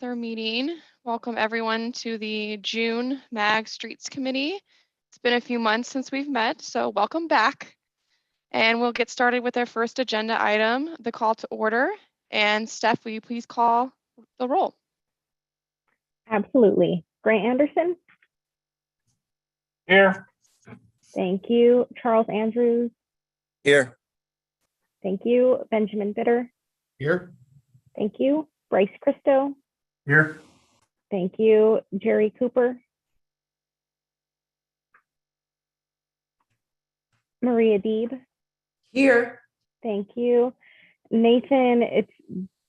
their meeting. Welcome everyone to the June MAG Streets Committee. It's been a few months since we've met, so welcome back. And we'll get started with our first agenda item, the call to order. And Steph, will you please call the roll? Absolutely. Grant Anderson. Here. Thank you. Charles Andrews. Here. Thank you. Benjamin Bitter. Here. Thank you. Bryce Christo. Here. Thank you. Jerry Cooper. Maria Deeb. Here. Thank you. Nathan, it's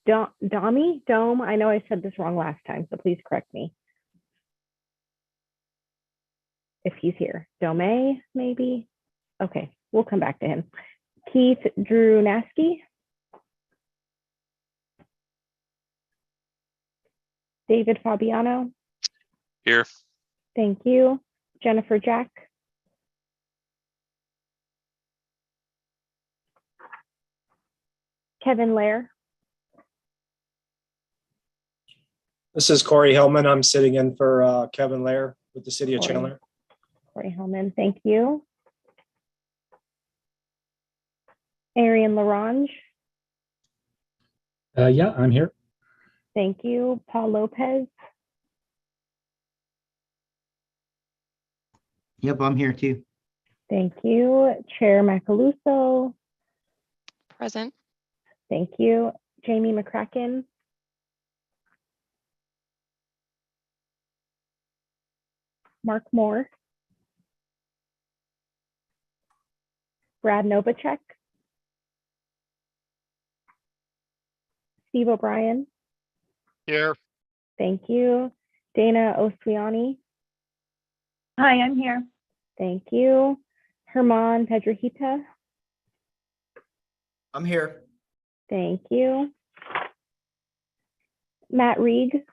Dome. I know I said this wrong last time, so please correct me if he's here. Dome, maybe? Okay, we'll come back to him. Keith Drew-Nasky. David Fabiano. Here. Thank you. Jennifer Jack. Kevin Lair. This is Corey Hellman. I'm sitting in for Kevin Lair with the City of Chandler. Corey Hellman, thank you. Arian Larange. Yeah, I'm here. Thank you. Paul Lopez. Yep, I'm here too. Thank you. Chair Macaluso. Present. Thank you. Jamie McCracken. Mark Moore. Brad Novacek. Steve O'Brien. Here. Thank you. Dana Oswiani. Hi, I'm here. Thank you. Herman Pedrahita. I'm here. Thank you. Matt Reed.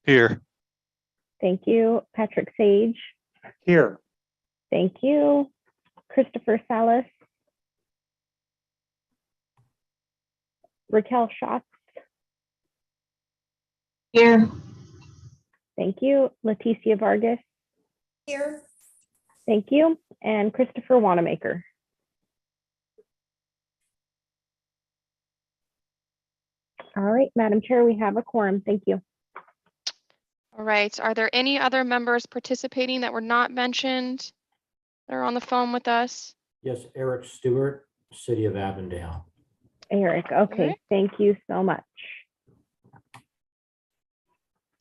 Here. Thank you. Patrick Sage. Here. Thank you. Christopher Salas. Raquel Schatz. Here. Thank you. Leticia Vargas. Here. Thank you. And Christopher Wanamaker. All right, Madam Chair, we have a quorum. Thank you. All right, are there any other members participating that were not mentioned that are on the phone with us? Yes, Eric Stewart, City of Avondale. Eric, okay, Okay. Thank you so much.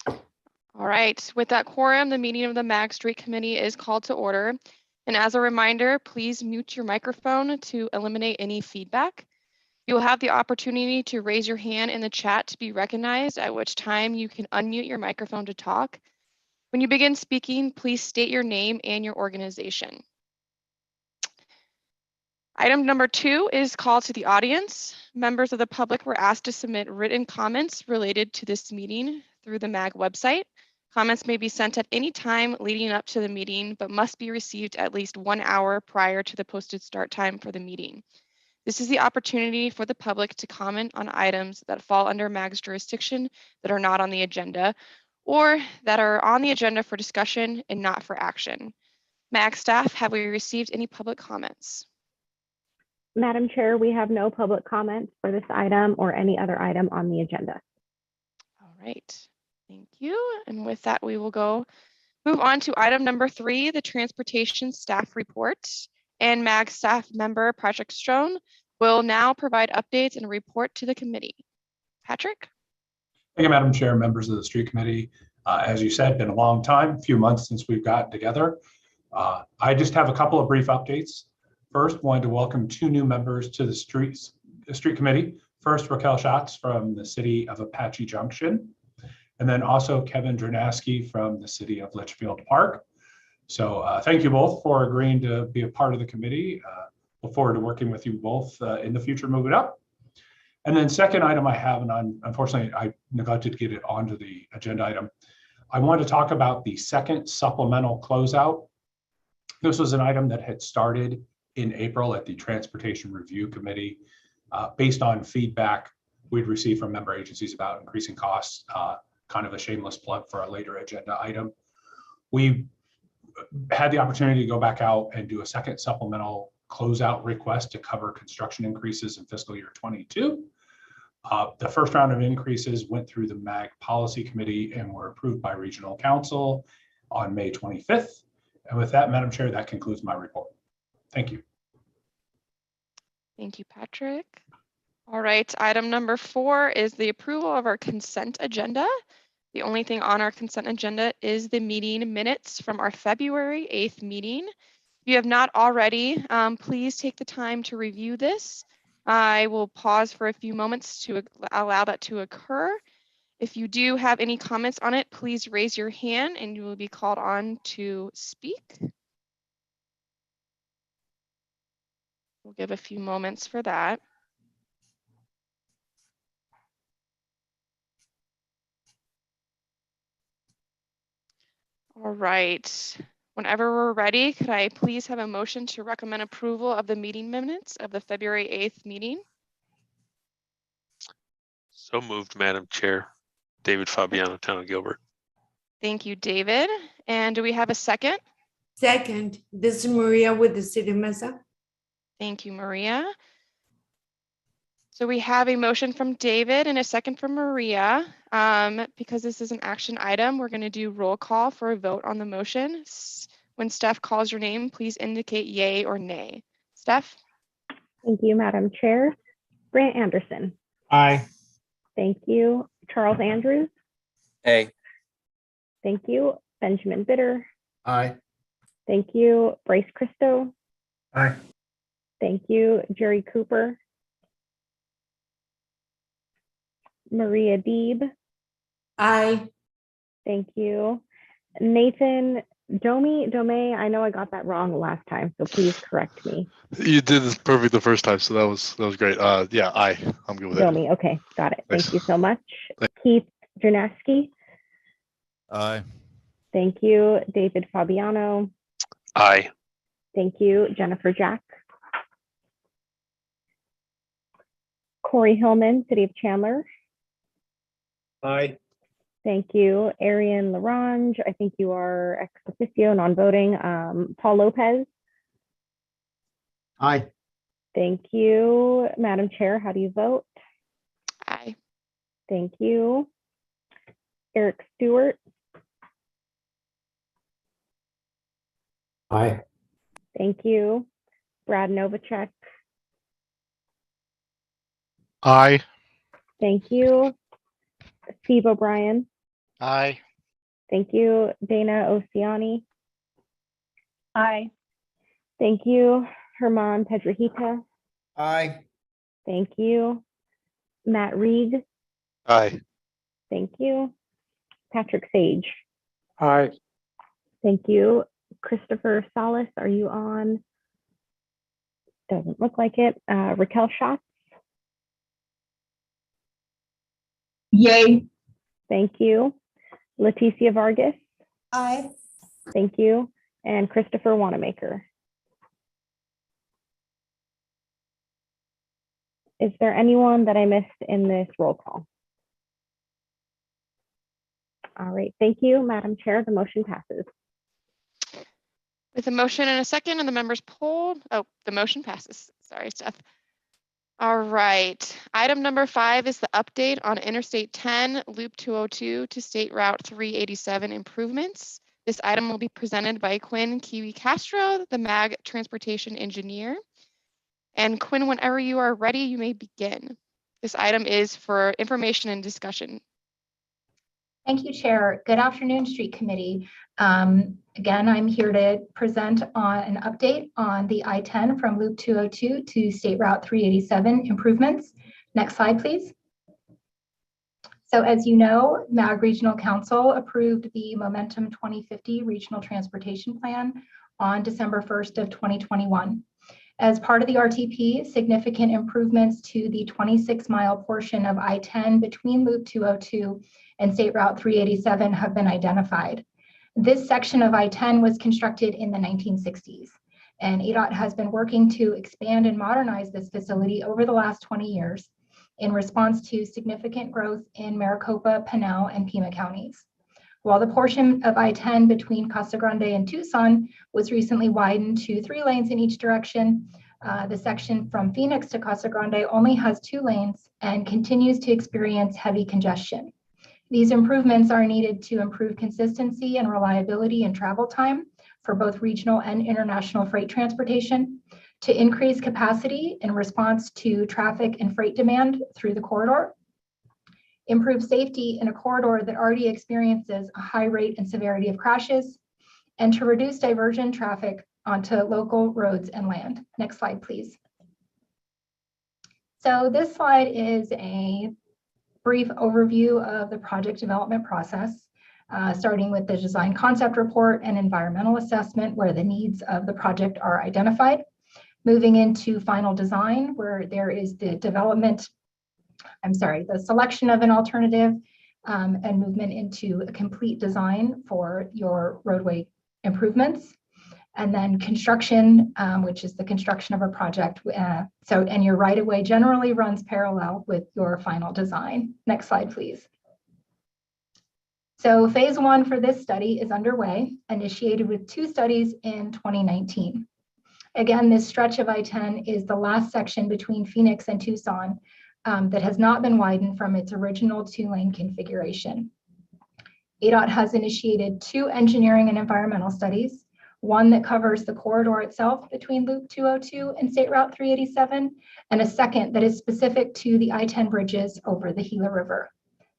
All right, with that quorum, the meeting of the MAG Street Committee is called to order. And as a reminder, please mute your microphone to eliminate any feedback. You will have the opportunity to raise your hand in the chat to be recognized, at which time you can unmute your microphone to talk. When you begin speaking, please state your name and your organization. Item number 2 is call to the audience. Members of the public were asked to submit written comments related to this meeting through the MAG website. Comments may be sent at any time leading up to the meeting, but must be received at least 1 hour prior to the posted start time for the meeting. This is the opportunity for the public to comment on items that fall under MAG's jurisdiction that are not on the agenda, or that are on the agenda for discussion and not for action. MAG staff, have we received any public comments? Madam Chair, we have no public comments for this item or any other item on the agenda. All right, thank you. And with that, we will move on to item number 3, the transportation staff report. And MAG staff member Patrick Strone will now provide updates and a report to the committee. Patrick? Thank you, Madam Chair, members of the Street Committee. As you said, been a long time, a few months since we've gotten together. I just have a couple of brief updates. First, wanted to welcome 2 new members to the Street Committee. First, Raquel Schatz from the City of Apache Junction, and then also Kevin Drew-Nasky from the City of Litchfield Park. So thank you both for agreeing to be a part of the committee. Look forward to working with you both in the future moving up. And then second item I have, and unfortunately I neglected to get it onto the agenda item. I want to talk about the second supplemental closeout. This was an item that had started in April at the Transportation Review Committee based on feedback we'd received from member agencies about increasing costs kind of a shameless plug for a later agenda item. We had the opportunity to go back out and do a second supplemental closeout request to cover construction increases in fiscal year 22. The first round of increases went through the MAG Policy Committee and were approved by Regional Council on May 25th. And with that, Madam Chair, that concludes my report. Thank you. Thank you, Patrick. All right, item number 4 is the approval of our consent agenda. The only thing on our consent agenda is the meeting minutes from our February 8th meeting. If you have not already, please take the time to review this. I will pause for a few moments to allow that to occur. If you do have any comments on it, please raise your hand and you will be called on to speak. We'll give a few moments for that. All right. Whenever we're ready, could I please have a motion to recommend approval of the meeting minutes of the February 8th meeting? So moved, Madam Chair. David Fabiano, Town of Gilbert. Thank you, David. And do we have a second? Second, this is Maria with the City Mesa. Thank you, Maria. So we have a motion from David and a second from Maria. Because this is an action item, we're going to do roll call for a vote on the motion. When Steph calls your name, please indicate yay or nay. Steph? Thank you, Madam Chair. Grant Anderson. Aye. Thank you. Charles Andrews. Aye. Thank you. Benjamin Bitter. Aye. Thank you. Bryce Christo. Aye. Thank you. Jerry Cooper. Maria Deeb. Aye. Thank you. Nathan Dome. I know I got that wrong last time, so please correct me. You did this perfect the first time, so that was great. Yeah, I'm good with it. Dome. Okay, got it. Thanks. Thank you so much. Keith Jernaski. Aye. Thank you. David Fabiano. Aye. Thank you. Jennifer Jack. Corey Hillman, City of Chandler. Aye. Thank you. Arian Larange, I think you are ex officio, non-voting. Paul Lopez. Aye. Thank you. Madam Chair, how do you vote? Aye. Thank you. Eric Stewart. Aye. Thank you. Brad Novacek. Aye. Thank you. Steve O'Brien. Aye. Thank you. Dana Oceani. Aye. Thank you. Herman Pedrahita. Aye. Thank you. Matt Reed. Aye. Thank you. Patrick Sage. Aye. Thank you. Christopher Salas, are you on? Doesn't look like it. Raquel Schatz. Yay. Thank you. Leticia Vargas. Aye. Thank you. And Christopher Wanamaker. Is there anyone that I missed in this roll call? All right, thank you, Madam Chair. The motion passes. With a motion and a second and the members polled, the motion passes. Sorry, Steph. All right, item number 5 is the update on Interstate 10 Loop 202 to State Route 387 improvements. This item will be presented by Quinn Kiwi Castro, the MAG Transportation Engineer. And Quinn, whenever you are ready, you may begin. This item is for information and discussion. Thank you, Chair. Good afternoon, Street Committee. Again, I'm here to present on an update on the I-10 from Loop 202 to State Route 387 improvements. Next slide, please. So as you know, MAG Regional Council approved the Momentum 2050 Regional Transportation Plan on December 1st of 2021. As part of the RTP, significant improvements to the 26-mile portion of I-10 between Loop 202 and State Route 387 have been identified. This section of I-10 was constructed in the 1960s, and ADOT has been working to expand and modernize this facility over the last 20 years. in response to significant growth in Maricopa, Pinal, and Pima counties. While the portion of I-10 between Casa Grande and Tucson was recently widened to 3 lanes in each direction, the section from Phoenix to Casa Grande only has 2 lanes and continues to experience heavy congestion. These improvements are needed to improve consistency and reliability in travel time for both regional and international freight transportation, to increase capacity in response to traffic and freight demand through the corridor, improve safety in a corridor that already experiences a high rate and severity of crashes, and to reduce diversion traffic onto local roads and land. Next slide, please. So this slide is a brief overview of the project development process, starting with the design concept report and environmental assessment, where the needs of the project are identified, moving into final design, where there is the the selection of an alternative, and movement into a complete design for your roadway improvements. And then construction, which is the construction of a project. And your right-of-way generally runs parallel with your final design. Next slide, please. So phase 1 for this study is underway, initiated with 2 studies in 2019. Again, this stretch of I-10 is the last section between Phoenix and Tucson that has not been widened from its original 2-lane configuration. ADOT has initiated 2 engineering and environmental studies, one that covers the corridor itself between Loop 202 and State Route 387, and a second that is specific to the I-10 bridges over the Gila River.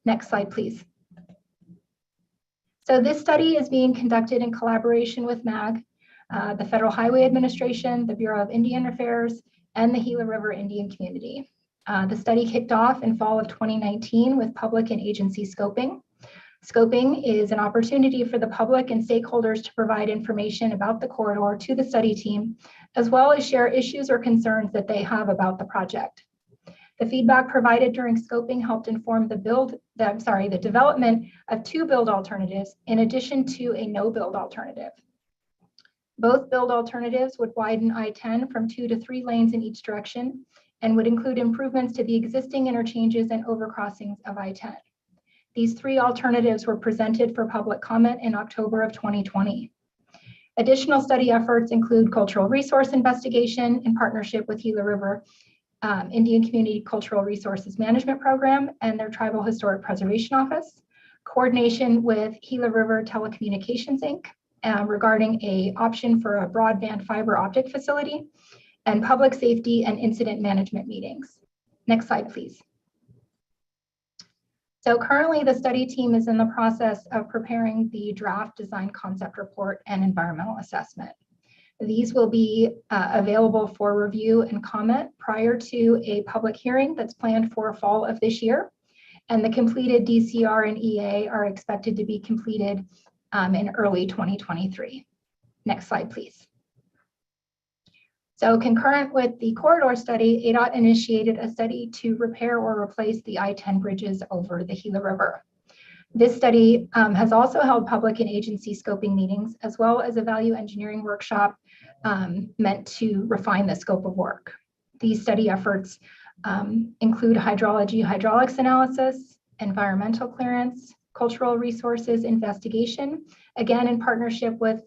Next slide, please. So this study is being conducted in collaboration with MAG, the Federal Highway Administration, the Bureau of Indian Affairs, and the Gila River Indian Community. The study kicked off in fall of 2019 with public and agency scoping. Scoping is an opportunity for the public and stakeholders to provide information about the corridor to the study team, as well as share issues or concerns that they have about the project. The feedback provided during scoping helped inform the development of 2 build alternatives in addition to a no build alternative. Both build alternatives would widen I-10 from 2 to 3 lanes in each direction and would include improvements to the existing interchanges and overcrossings of I-10. These 3 alternatives were presented for public comment in October of 2020. Additional study efforts include cultural resource investigation in partnership with Gila River Indian Community Cultural Resources Management Program and their Tribal Historic Preservation Office, coordination with Gila River Telecommunications Inc. Regarding an option for a broadband fiber optic facility, and public safety and incident management meetings. Next slide, please. So currently the study team is in the process of preparing the draft design concept report and environmental assessment. These will be available for review and comment prior to a public hearing that's planned for fall of this year. And the completed DCR and EA are expected to be completed in early 2023. Next slide, please. So concurrent with the corridor study, ADOT initiated a study to repair or replace the I-10 bridges over the Gila River. This study has also held public and agency scoping meetings, as well as a value engineering workshop meant to refine the scope of work. These study efforts include hydrology, hydraulics analysis, environmental clearance, cultural resources investigation, again in partnership with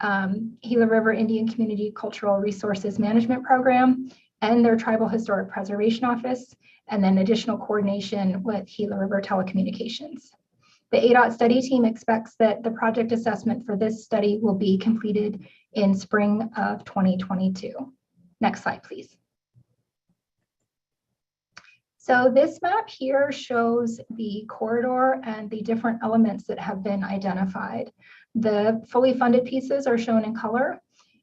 Gila River Indian Community Cultural Resources Management Program and their Tribal Historic Preservation Office, and then additional coordination with Gila River Telecommunications. The ADOT study team expects that the project assessment for this study will be completed in spring of 2022. Next slide, please. So this map here shows the corridor and the different elements that have been identified. The fully funded pieces are shown in color,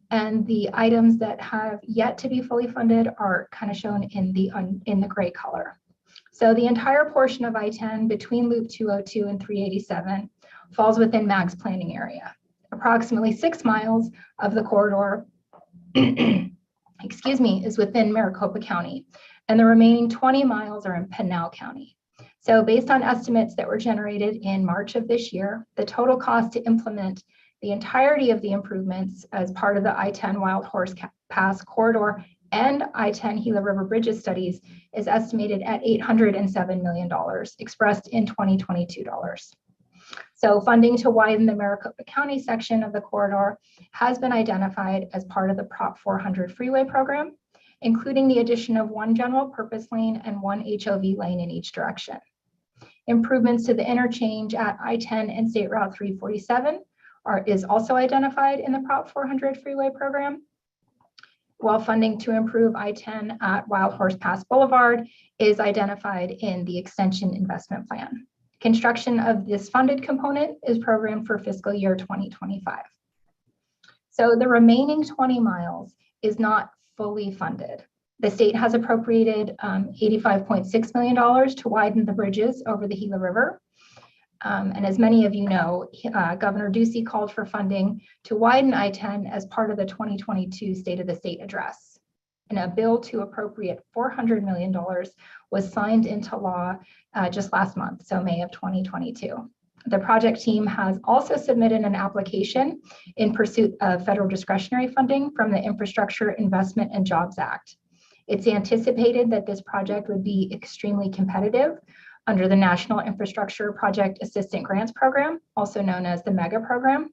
and the items that have yet to be fully funded are kind of shown in the gray color. So the entire portion of I-10 between Loop 202 and 387 falls within MAG's planning area. Approximately 6 miles of the corridor is within Maricopa County, and the remaining 20 miles are in Pinal County. So based on estimates that were generated in March of this year, the total cost to implement the entirety of the improvements as part of the I-10 Wild Horse Pass corridor and I-10 Gila River Bridges studies is estimated at $807 million, expressed in 2022 dollars. So funding to widen the Maricopa County section of the corridor has been identified as part of the Prop 400 freeway program, including the addition of one general purpose lane and one HOV lane in each direction. Improvements to the interchange at I-10 and State Route 347 is also identified in the Prop 400 freeway program, while funding to improve I-10 at Wild Horse Pass Boulevard is identified in the extension investment plan. Construction of this funded component is programmed for fiscal year 2025. So the remaining 20 miles is not fully funded. The state has appropriated $85.6 million to widen the bridges over the Gila River. And as many of you know, Governor Ducey called for funding to widen I-10 as part of the 2022 State of the State address. And a bill to appropriate $400 million was signed into law just last month, so May of 2022. The project team has also submitted an application in pursuit of federal discretionary funding from the Infrastructure Investment and Jobs Act. It's anticipated that this project would be extremely competitive under the National Infrastructure Project Assistant Grants Program, also known as the MEGA program.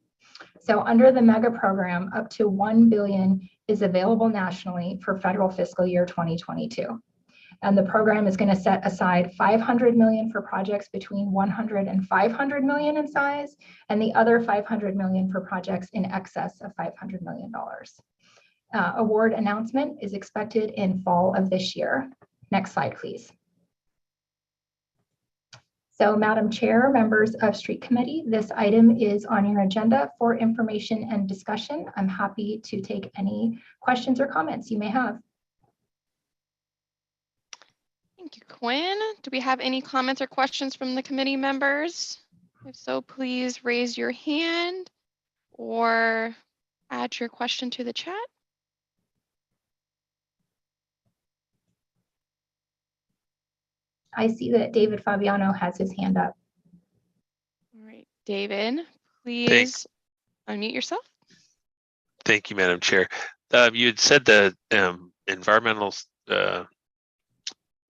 So under the MEGA program, up to $1 billion is available nationally for federal fiscal year 2022. And the program is going to set aside $500 million for projects between $100 and $500 million in size, and the other $500 million for projects in excess of $500 million. Award announcement is expected in fall of this year. Next slide, please. So, Madam Chair, members of Street Committee, this item is on your agenda for information and discussion. I'm happy to take any questions or comments you may have. Thank you, Quinn. Do we have any comments or questions from the committee members? If so, please raise your hand or add your question to the chat. I see that David Fabiano has his hand up. All right, David, please unmute yourself. Thank you, Madam Chair. You had said the environmental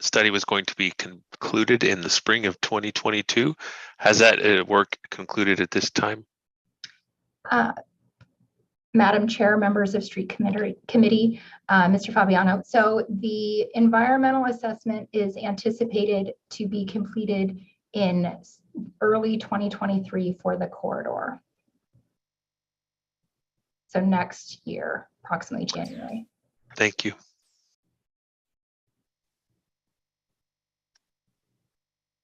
study was going to be concluded in the spring of 2022. Has that work concluded at this time? Madam Chair, members of Street Committee, Mr. Fabiano. So the environmental assessment is anticipated to be completed in early 2023 for the corridor. So next year, approximately January. Thank you.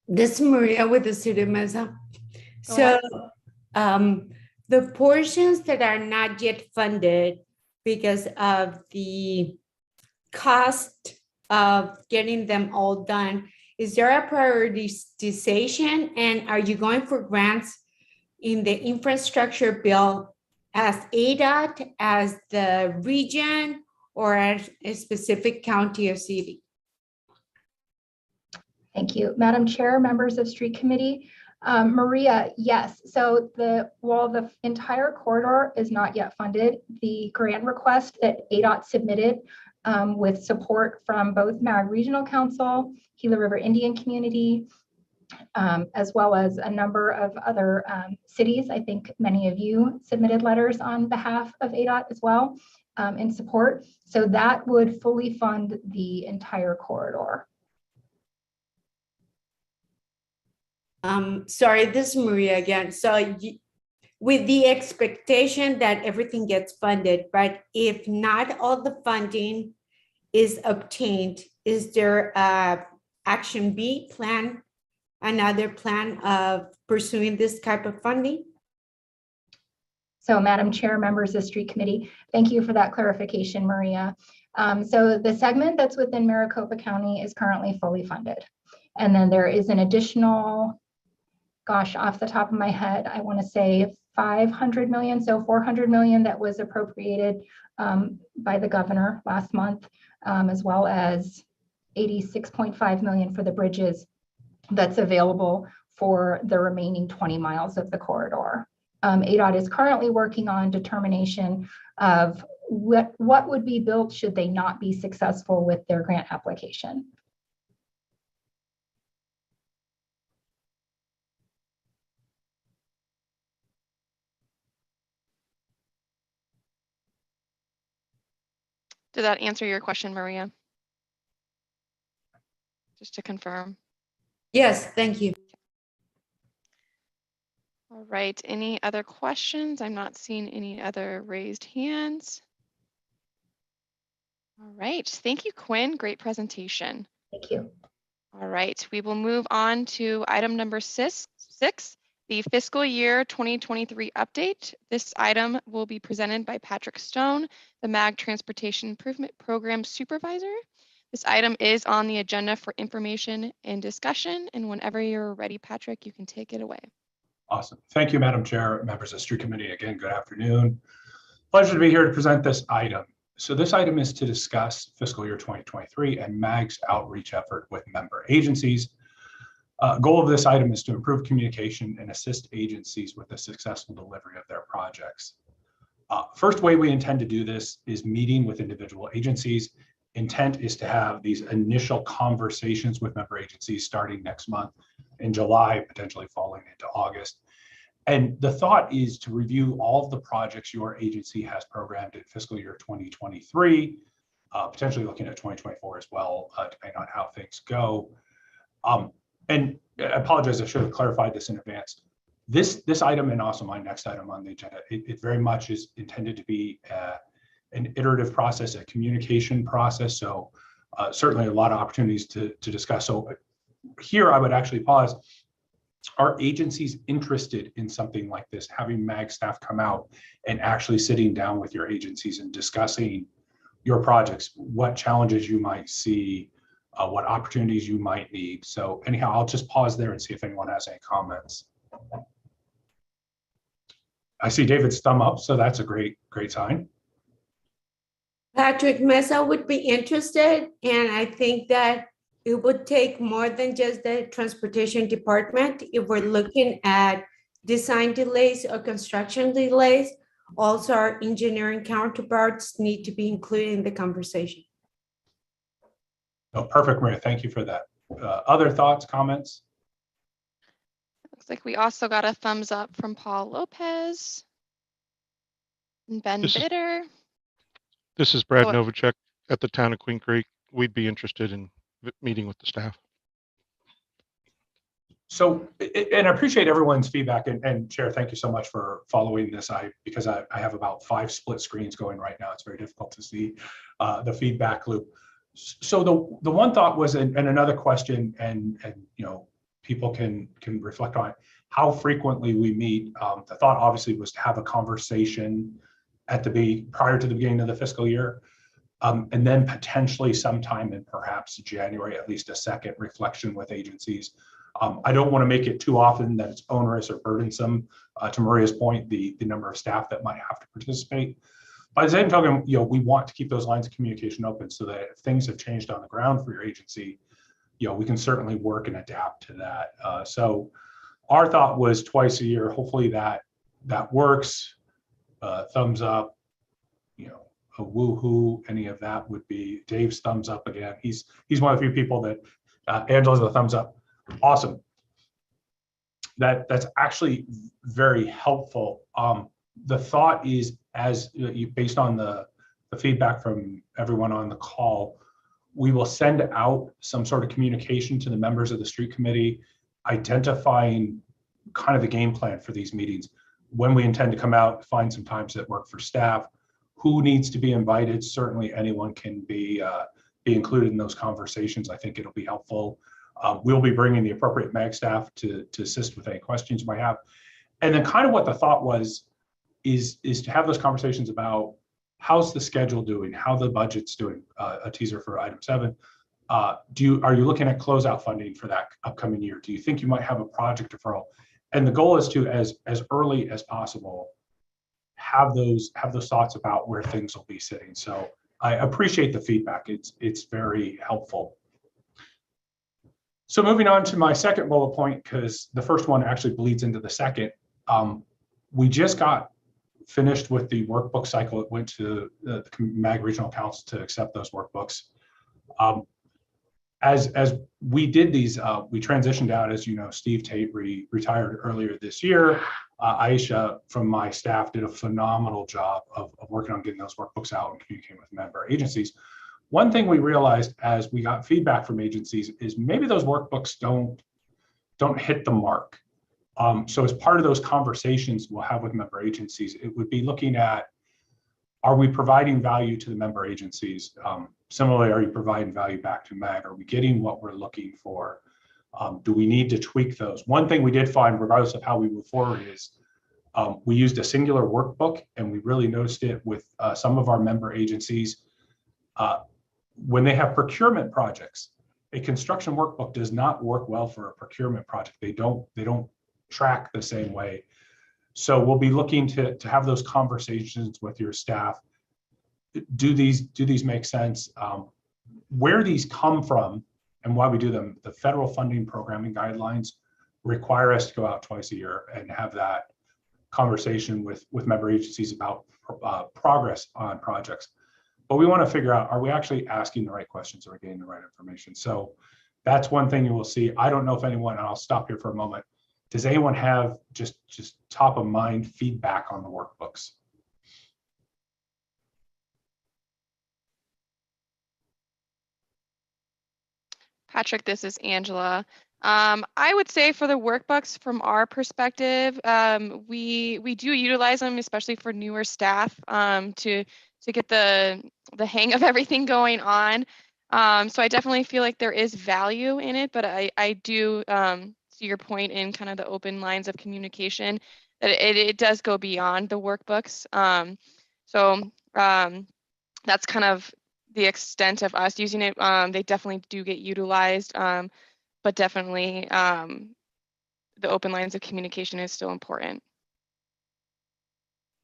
This is Maria with the City of Mesa. So the portions that are not yet funded because of the cost of getting them all done, is there a prioritization, and are you going for grants in the infrastructure bill as ADOT, as the region, or as a specific county or city? Thank you. Madam Chair, members of Street Committee, Maria, yes. So while the entire corridor is not yet funded, the grant request that ADOT submitted with support from both MAG Regional Council, Gila River Indian Community, as well as a number of other cities. I think many of you submitted letters on behalf of ADOT as well in support. So that would fully fund the entire corridor. Sorry, this is Maria again. So with the expectation that everything gets funded, but if not all the funding is obtained, is there a action B plan, another plan of pursuing this type of funding? So Madam Chair, members of Street Committee, thank you for that clarification, Maria. So the segment that's within Maricopa County is currently fully funded. And then there is an additional, gosh, off the top of my head, I want to say 500 million, so 400 million that was appropriated by the governor last month, as well as 86.5 million for the bridges that's available for the remaining 20 miles of the corridor. ADOT is currently working on determination of what would be built should they not be successful with their grant application? Did that answer your question, Maria? Just to confirm. Yes, thank you. All right, any other questions? I'm not seeing any other raised hands. All right, thank you, Quinn. Great presentation. Thank you. All right, we will move on to item number six, the fiscal year 2023 update. This item will be presented by Patrick Stone, the MAG Transportation Improvement Program Supervisor. This item is on the agenda for information and discussion, and whenever you're ready, Patrick, you can take it away. Awesome. Thank you, Madam Chair, members of the Street Committee. Again, good afternoon. Pleasure to be here to present this item. So this item is to discuss fiscal year 2023 and MAG's outreach effort with member agencies. Goal of this item is to improve communication and assist agencies with the successful delivery of their projects. First way we intend to do this is meeting with individual agencies. Intent is to have these initial conversations with member agencies starting next month in July, potentially falling into August. And the thought is to review all of the projects your agency has programmed in fiscal year 2023, potentially looking at 2024 as well, depending on how things go. And I apologize, I should have clarified this in advance. This item and also my next item on the agenda, it very much is intended to be an iterative process, a communication process. So certainly a lot of opportunities to discuss. So here I would actually pause. Are agencies interested in something like this, having MAG staff come out and actually sitting down with your agencies and discussing your projects, what challenges you might see, what opportunities you might need? So anyhow, I'll just pause there and see if anyone has any comments. I see David's thumb up, so that's a great sign. Patrick Mesa would be interested, and I think that it would take more than just the transportation department. If we're looking at design delays or construction delays, also our engineering counterparts need to be included in the conversation. Oh, perfect, Maria. Thank you for that. Other thoughts, comments? Looks like we also got a thumbs up from Paul Lopez and Ben Bitter. This is Brad Oh, Novacek at the town of Queen Creek. We'd be interested in meeting with the staff. So, and I appreciate everyone's feedback, and Chair, thank you so much for following this. Because I have about 5 split screens going right now. It's very difficult to see the feedback loop. So the one thought was, and another question, and you know, people can reflect on it, how frequently we meet. The thought obviously was to have a conversation at prior to the beginning of the fiscal year. And then potentially sometime in perhaps January, at least a second reflection with agencies. I don't want to make it too often that it's onerous or burdensome. To Maria's point, the number of staff that might have to participate. By the same token, you know, we want to keep those lines of communication open so that if things have changed on the ground for your agency, you know, we can certainly work and adapt to that. So our thought was twice a year. Hopefully that works. Thumbs up, you know, a woohoo, any of that would be Dave's thumbs up again. He's one of the few people that Angela's a thumbs up. Awesome. That's actually very helpful. The thought is, as based on the feedback from everyone on the call, we will send out some sort of communication to the members of the street committee, identifying kind of the game plan for these meetings, when we intend to come out, find some times that work for staff, who needs to be invited. Certainly anyone can be included in those conversations. I think it'll be helpful. We'll be bringing the appropriate MAG staff to assist with any questions you might have. And then kind of what the thought was is to have those conversations about how's the schedule doing, how the budget's doing, a teaser for item 7. Are you looking at closeout funding for that upcoming year? Do you think you might have a project deferral? And the goal is to, as early as possible, have those thoughts about where things will be sitting. So I appreciate the feedback. It's very helpful. So moving on to my second bullet point, because the first one actually bleeds into the second. We just got finished with the workbook cycle. It went to the MAG Regional Council to accept those workbooks. As we did these, we transitioned out, as you know, Steve Tate retired earlier this year. Aisha from my staff did a phenomenal job of working on getting those workbooks out and communicating with member agencies. One thing we realized as we got feedback from agencies is maybe those workbooks don't hit the mark. So as part of those conversations we'll have with member agencies, it would be looking at, are we providing value to the member agencies? Similarly, are you providing value back to MAG? Are we getting what we're looking for? Do we need to tweak those? One thing we did find, regardless of how we move forward, is we used a singular workbook, and we really noticed it with some of our member agencies. When they have procurement projects, a construction workbook does not work well for a procurement project. They don't track the same way. So we'll be looking to have those conversations with your staff. Do these make sense? Where these come from and why we do them, the federal funding programming guidelines require us to go out twice a year and have that conversation with member agencies about progress on projects. But we want to figure out, are we actually asking the right questions? Are we getting the right information? So that's one thing you will see. I don't know if anyone, and I'll stop here for a moment. Does anyone have just top of mind feedback on the workbooks? Patrick, this is Angela. I would say for the workbooks, from our perspective, we do utilize them, especially for newer staff, to get the hang of everything going on. So I definitely feel like there is value in it, but I do see your point in kind of the open lines of communication, that it does go beyond the workbooks. That's kind of the extent of us using it. They definitely do get utilized, but definitely the open lines of communication is still important.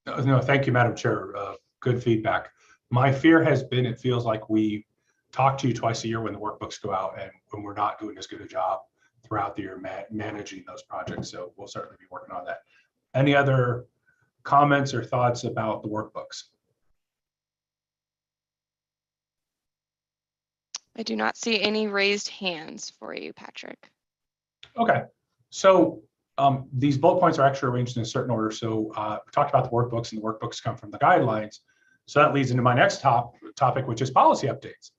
No, thank you, Madam Chair. Good feedback. My fear has been, it feels like we talk to you twice a year when the workbooks go out, and when we're not doing as good a job throughout the year managing those projects. So we'll certainly be working on that. Any other comments or thoughts about the workbooks? I do not see any raised hands for you, Patrick. Okay, so these bullet points are actually arranged in a certain order. So we talked about the workbooks, and the workbooks come from the guidelines. So that leads into my next topic, which is policy updates.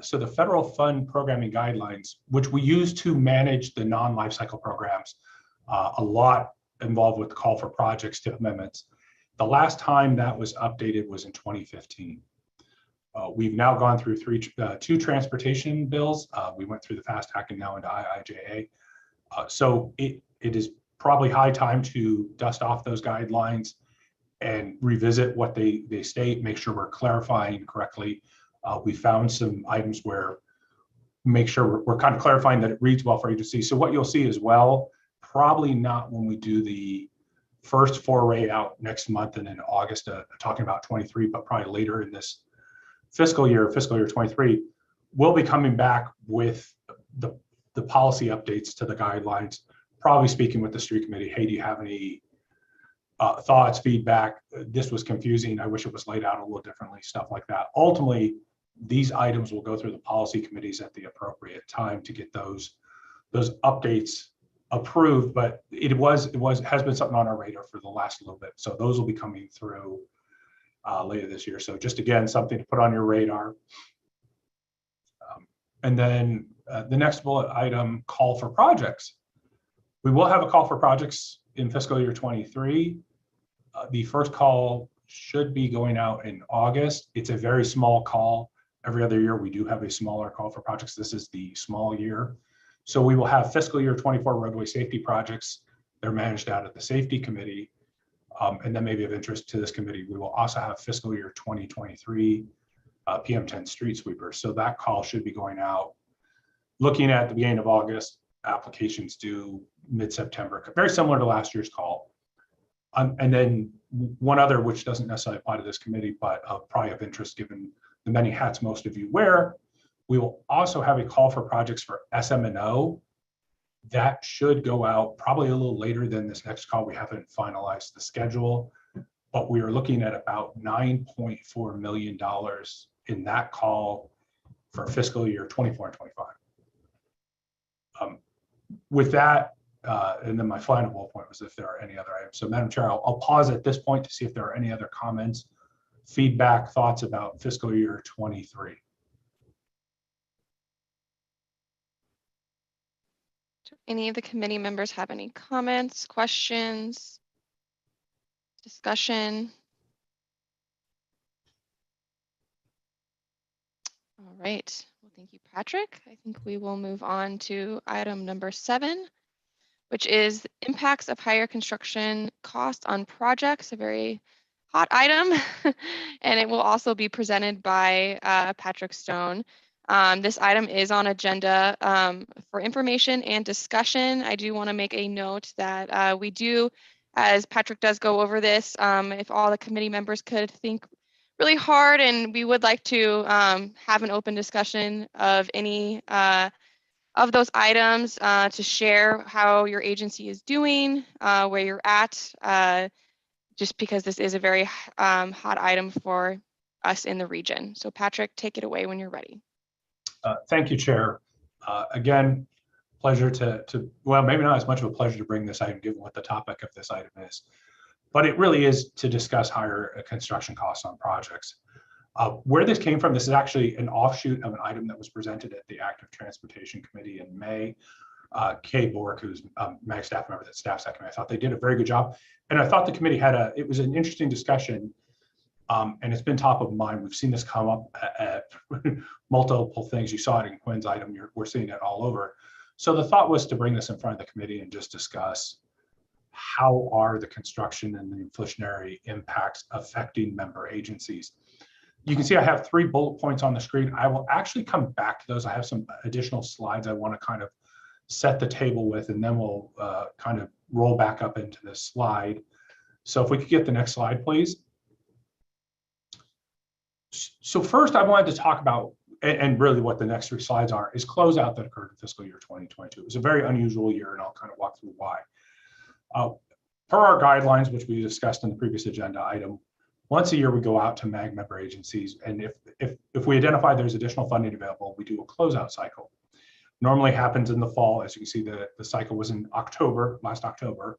So the federal fund programming guidelines, which we use to manage the non-life cycle programs, a lot involved with the call for projects, TIP amendments. The last time that was updated was in 2015. We've now gone through two transportation bills. We went through the FAST Act and now into IIJA. So it is probably high time to dust off those guidelines and revisit what they state, make sure we're clarifying correctly. We found some items where make sure we're kind of clarifying that it reads well for agencies. So what you'll see as well, probably not when we do the first foray out next month and in August, talking about 23, but probably later in this fiscal year 23, we'll be coming back with the policy updates to the guidelines, probably speaking with the street committee. Hey, do you have any thoughts, feedback? This was confusing. I wish it was laid out a little differently, stuff like that. Ultimately, these items will go through the policy committees at the appropriate time to get those updates approved. But it has been something on our radar for the last little bit. So those will be coming through later this year. So just again, something to put on your radar. And then the next bullet item, call for projects. We will have a call for projects in fiscal year 23. The first call should be going out in August. It's a very small call. Every other year, we do have a smaller call for projects. This is the small year. So we will have fiscal year 24 roadway safety projects. They're managed out at the safety committee. And then maybe of interest to this committee, we will also have fiscal year 2023 PM10 street sweepers. So that call should be going out, looking at the beginning of August. Applications due mid-September, very similar to last year's call. And then one other, which doesn't necessarily apply to this committee, but probably of interest given the many hats most of you wear, we will also have a call for projects for SM&O. That should go out probably a little later than this next call. We haven't finalized the schedule. but we are looking at about $9.4 million in that call for fiscal year 24 and 25. With that, and then my final bullet point was if there are any other items. So Madam Chair, I'll pause at this point to see if there are any other comments, feedback, thoughts about fiscal year 23. Do any of the committee members have any comments, questions, discussion? All right. Well, thank you, Patrick. I think we will move on to item number 7, which is impacts of higher construction costs on projects, a very hot item. And it will also be presented by Patrick Stone. This item is on agenda for information and discussion. I do want to make a note that we do, as Patrick does go over this, if all the committee members could think really hard, and we would like to have an open discussion of any of those items to share how your agency is doing, where you're at, just because this is a very hot item for us in the region. So Patrick, take it away when you're ready. Thank you, Chair. Again, pleasure to, well, maybe not as much of a pleasure to bring this item given what the topic of this item is, but it really is to discuss higher construction costs on projects. Where this came from, this is actually an offshoot of an item that was presented at the Active Transportation Committee in May. Kay Bork, who's MAG staff member that staffs that committee, I thought they did a very good job. And I thought the committee had it was an interesting discussion, and it's been top of mind. We've seen this come up at multiple things. You saw it in Quinn's item, we're seeing it all over. So the thought was to bring this in front of the committee and just discuss how are the construction and the inflationary impacts affecting member agencies. You can see I have 3 bullet points on the screen. I will actually come back to those. I have some additional slides I want to kind of set the table with, and then we'll kind of roll back up into this slide. So if we could get the next slide, please. So first I wanted to talk about, and really what the next 3 slides are, is closeout that occurred in fiscal year 2022. It was a very unusual year, and I'll kind of walk through why. Per our guidelines, which we discussed in the previous agenda item, once a year we go out to MAG member agencies, and if we identify there's additional funding available, we do a closeout cycle. Normally happens in the fall. As you can see, the cycle was in October, last October.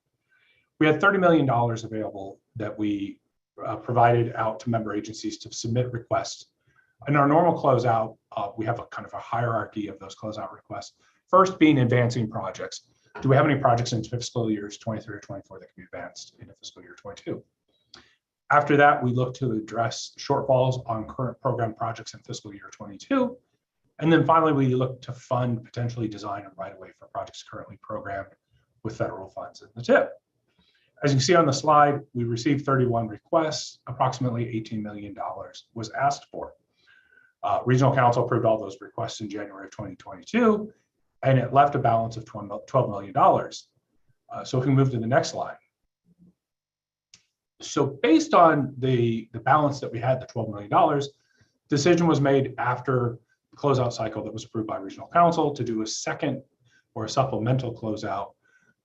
We had $30 million available that we provided out to member agencies to submit requests. In our normal closeout, we have a kind of a hierarchy of those closeout requests. First being advancing projects. Do we have any projects in fiscal years 23 or 24 that can be advanced into fiscal year 22? After that, we look to address shortfalls on current program projects in fiscal year 22. And then finally, we look to fund potentially design and right-of-way for projects currently programmed with federal funds in the TIP. As you can see on the slide, we received 31 requests, approximately $18 million was asked for. Regional Council approved all those requests in January of 2022, and it left a balance of $12 million. So if we move to the next slide. So based on the balance that we had, the $12 million, decision was made after the closeout cycle that was approved by Regional Council to do a second or a supplemental closeout,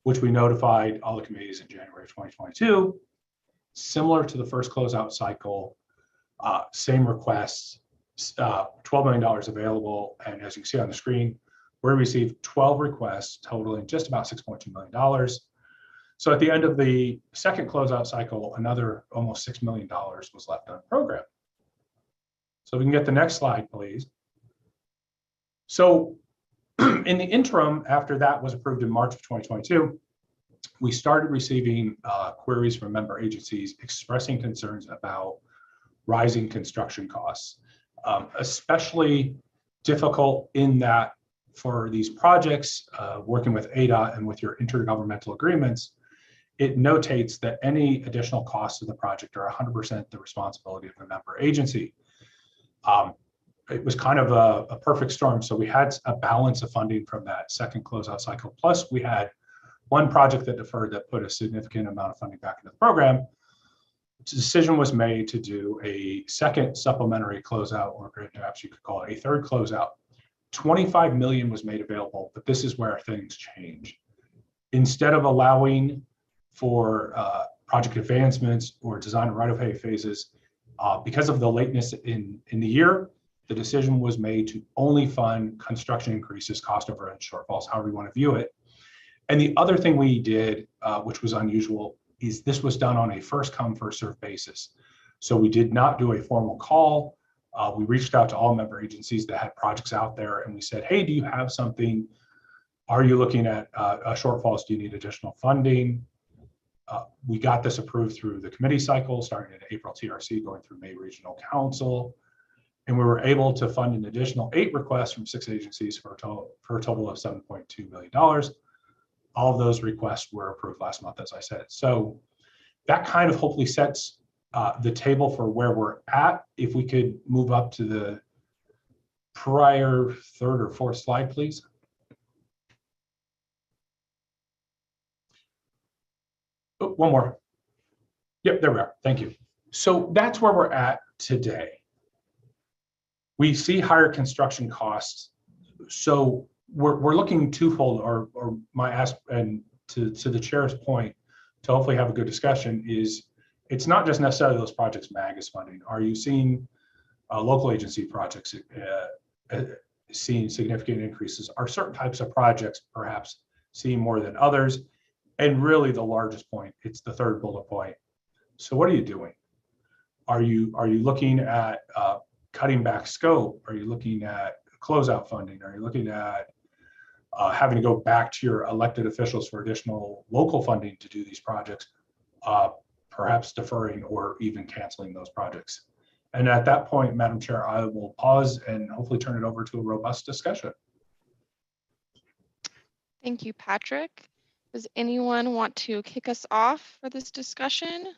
which we notified all the committees in January of 2022. Similar to the first closeout cycle, same requests, $12 million available. And as you can see on the screen, we received 12 requests totaling just about $6.2 million. So at the end of the second closeout cycle, another almost $6 million was left on program. So we can get the next slide, please. So in the interim, after that was approved in March of 2022, we started receiving queries from member agencies expressing concerns about rising construction costs, especially difficult in that for these projects, working with ADOT and with your intergovernmental agreements, it notates that any additional costs of the project are 100% the responsibility of the member agency. It was kind of a perfect storm. So we had a balance of funding from that second closeout cycle. Plus we had one project that deferred that put a significant amount of funding back into the program. The decision was made to do a second supplementary closeout, or perhaps you could call it a third closeout. 25 million was made available, but this is where things change. Instead of allowing for project advancements or design and right-of-way phases. Because of the lateness in the year, the decision was made to only fund construction increases, cost overrun shortfalls, however you want to view it. And the other thing we did, which was unusual, is this was done on a first come, first served basis. So we did not do a formal call. We reached out to all member agencies that had projects out there and we said, hey, do you have something? Are you looking at shortfalls? Do you need additional funding? We got this approved through the committee cycle, starting in April TRC, going through May Regional Council. And we were able to fund an additional 8 requests from 6 agencies for a total of $7.2 million. All of those requests were approved last month, as I said. So that kind of hopefully sets the table for where we're at. If we could move up to the prior 3rd or 4th slide, please. Oh, one more. Yep, there we are. Thank you. So that's where we're at today. We see higher construction costs. So we're looking twofold, or my ask, and to the chair's point, to hopefully have a good discussion, is it's not just necessarily those projects MAG is funding. Are you seeing local agency projects seeing significant increases? Are certain types of projects perhaps seeing more than others? And really the largest point, it's the 3rd bullet point. So what are you doing? Are you looking at cutting back scope? Are you looking at closeout funding? Are you looking at having to go back to your elected officials for additional local funding to do these projects, perhaps deferring or even canceling those projects? And at that point, Madam Chair, I will pause and hopefully turn it over to a robust discussion. Thank you, Patrick. Does anyone want to kick us off for this discussion?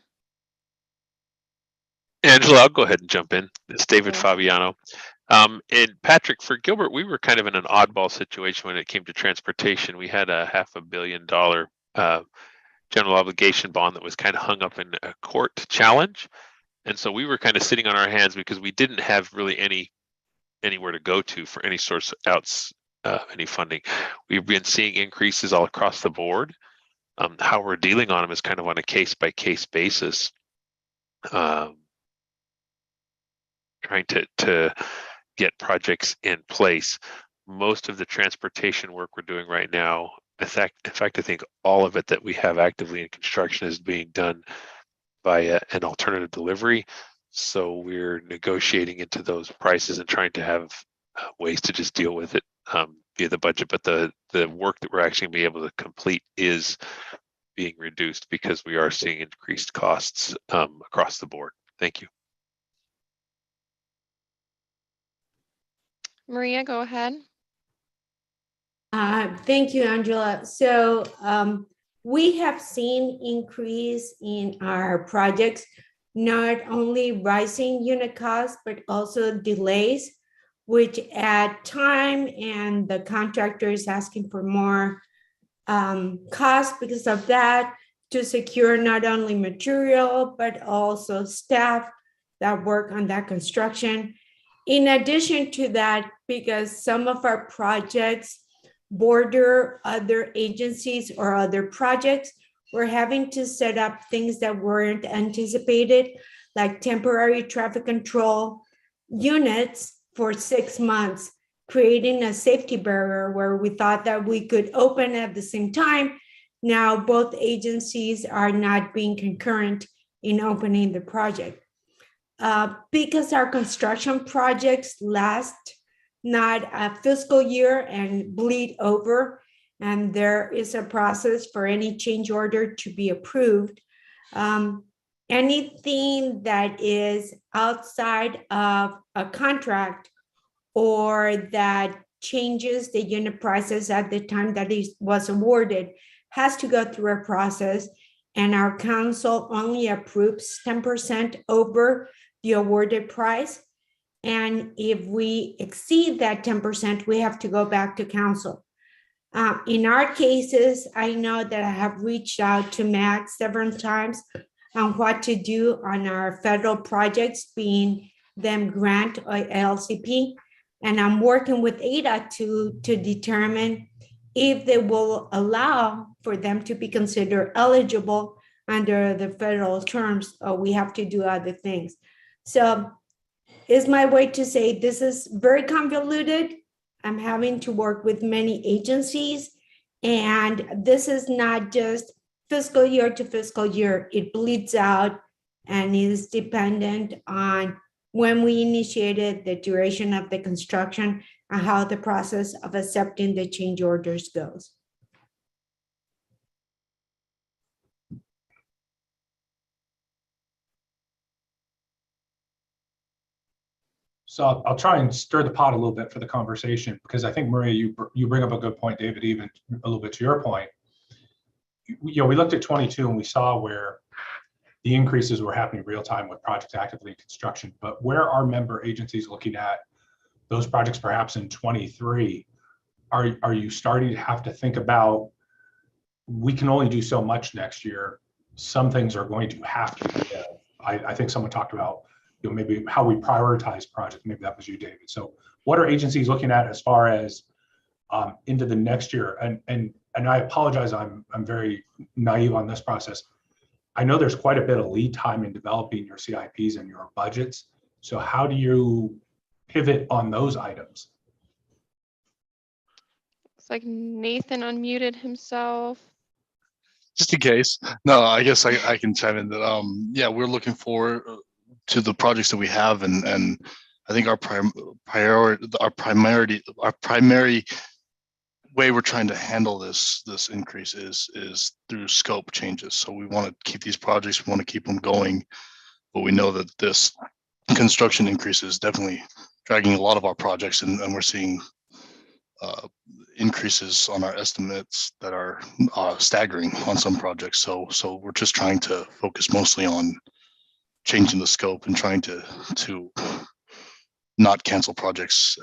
Angela, I'll go ahead and jump in. It's David Okay. Fabiano. And Patrick, for Gilbert, we were kind of in an oddball situation when it came to transportation. We had a $500 million general obligation bond that was kind of hung up in a court challenge. And so we were kind of sitting on our hands because we didn't have really anywhere to go to for any source outs, any funding. We've been seeing increases all across the board. How we're dealing on them is kind of on a case-by-case basis. Trying to get projects in place. Most of the transportation work we're doing right now, in fact, I think all of it that we have actively in construction is being done via an alternative delivery. So we're negotiating into those prices and trying to have ways to just deal with it via the budget. But the work that we're actually be able to complete is being reduced because we are seeing increased costs across the board. Thank you. Maria, go ahead. Thank you, Angela. So we have seen increase in our projects, not only rising unit costs, but also delays, which add time, and the contractor is asking for more cost because of that to secure not only material, but also staff that work on that construction. In addition to that, because some of our projects border other agencies or other projects, we're having to set up things that weren't anticipated, like temporary traffic control units for 6 months, creating a safety barrier where we thought that we could open at the same time. Now both agencies are not being concurrent in opening the project. Because our construction projects last not a fiscal year and bleed over, and there is a process for any change order to be approved. Anything that is outside of a contract or that changes the unit prices at the time that it was awarded has to go through a process, and our council only approves 10% over the awarded price. And if we exceed that 10%, we have to go back to council. In our cases, I know that I have reached out to MAG several times on what to do on our federal projects, being them grant or LCP. And I'm working with ADA to determine if they will allow for them to be considered eligible under the federal terms, we have to do other things. So is my way to say this is very convoluted. I'm having to work with many agencies, and this is not just fiscal year to fiscal year. It bleeds out and is dependent on when we initiated, the duration of the construction, and how the process of accepting the change orders goes. So I'll try and stir the pot a little bit for the conversation, because I think, Maria, you bring up a good point, David, even a little bit to your point. We looked at 22 and we saw where the increases were happening real time with projects actively in construction, but where are member agencies looking at those projects perhaps in 23? Are you starting to have to think about, we can only do so much next year. Some things are going to have to be, I think someone talked about, maybe how we prioritize projects. Maybe that was you, David. So what are agencies looking at as far as into the next year? And I apologize, I'm very naive on this process. I know there's quite a bit of lead time in developing your CIPs and your budgets. So how do you pivot on those items? It's like Nathan unmuted himself. Just in case. No, I guess I can chime in that, yeah, we're looking forward to the projects that we have, and I think our primary way we're trying to handle this increase is through scope changes. So we want to keep these projects, we want to keep them going, but we know that this construction increase is definitely dragging a lot of our projects, and we're seeing increases on our estimates that are staggering on some projects. So we're just trying to focus mostly on changing the scope and trying to not cancel projects.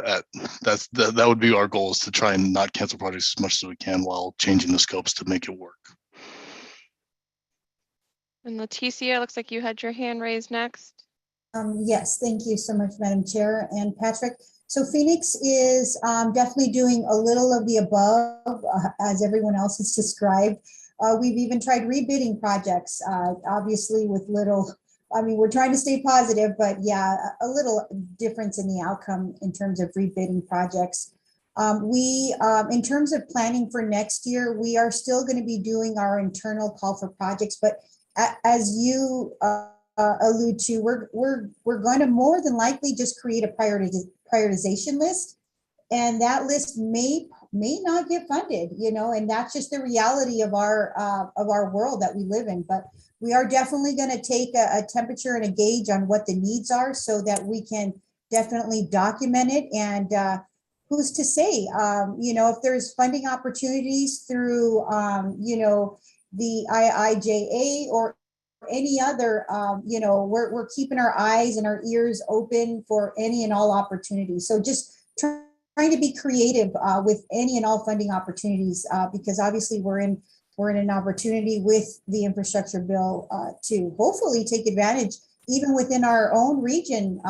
That would be our goal, is to try and not cancel projects as much as we can while changing the scopes to make it work. And Leticia, looks like you had your hand raised next. Yes, thank you so much, Madam Chair and Patrick. So Phoenix is definitely doing a little of the above, as everyone else has described. We've even tried rebidding projects, obviously with little, we're trying to stay positive, but yeah, a little difference in the outcome in terms of rebidding projects. In terms of planning for next year, we are still going to be doing our internal call for projects, but as you allude to, we're going to more than likely just create a prioritization list, and that list may not get funded, and that's just the reality of our world that we live in. But we are definitely going to take a temperature and a gauge on what the needs are, so that we can definitely document it. And who's to say, if there's funding opportunities through, the IIJA or any other, we're keeping our eyes and our ears open for any and all opportunities. So just trying to be creative with any and all funding opportunities, because obviously we're in an opportunity with the infrastructure bill to hopefully take advantage even within our own region.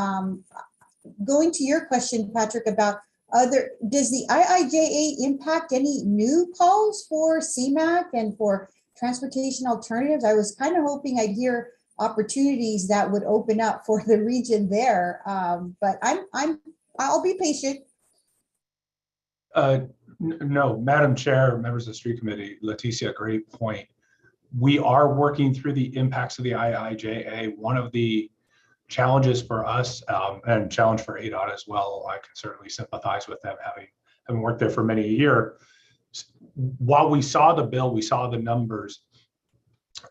Going to your question, Patrick, about does the IIJA impact any new calls for CMAQ and for transportation alternatives? I was kind of hoping I'd hear opportunities that would open up for the region there, but I'll be patient. No, Madam Chair, members of the Street Committee, Leticia, great point. We are working through the impacts of the IIJA. One of the challenges for us, and challenge for ADOT as well, I can certainly sympathize with them, having worked there for many a year. While we saw the bill, we saw the numbers,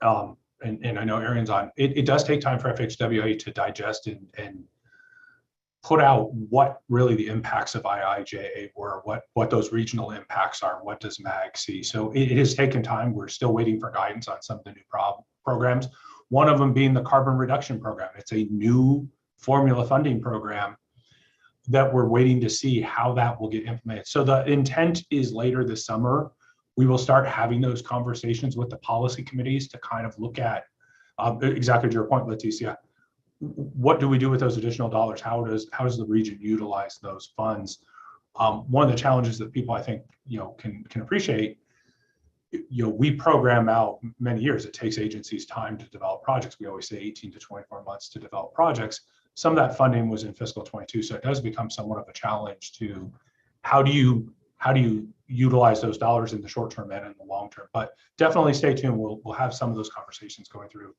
and I know Aaron's on, it does take time for FHWA to digest and put out what really the impacts of IIJA were, what those regional impacts are, what does MAG see. So it has taken time. We're still waiting for guidance on some of the new programs. One of them being the carbon reduction program. It's a new formula funding program that we're waiting to see how that will get implemented. So the intent is later this summer, we will start having those conversations with the policy committees to kind of look at, exactly to your point, Leticia, what do we do with those additional dollars? How does the region utilize those funds? One of the challenges that people, I think, can appreciate we program out many years. It takes agencies time to develop projects. We always say 18 to 24 months to develop projects. Some of that funding was in fiscal 22, so it does become somewhat of a challenge to how do you utilize those dollars in the short term and in the long term. But definitely stay tuned. We'll have some of those conversations going through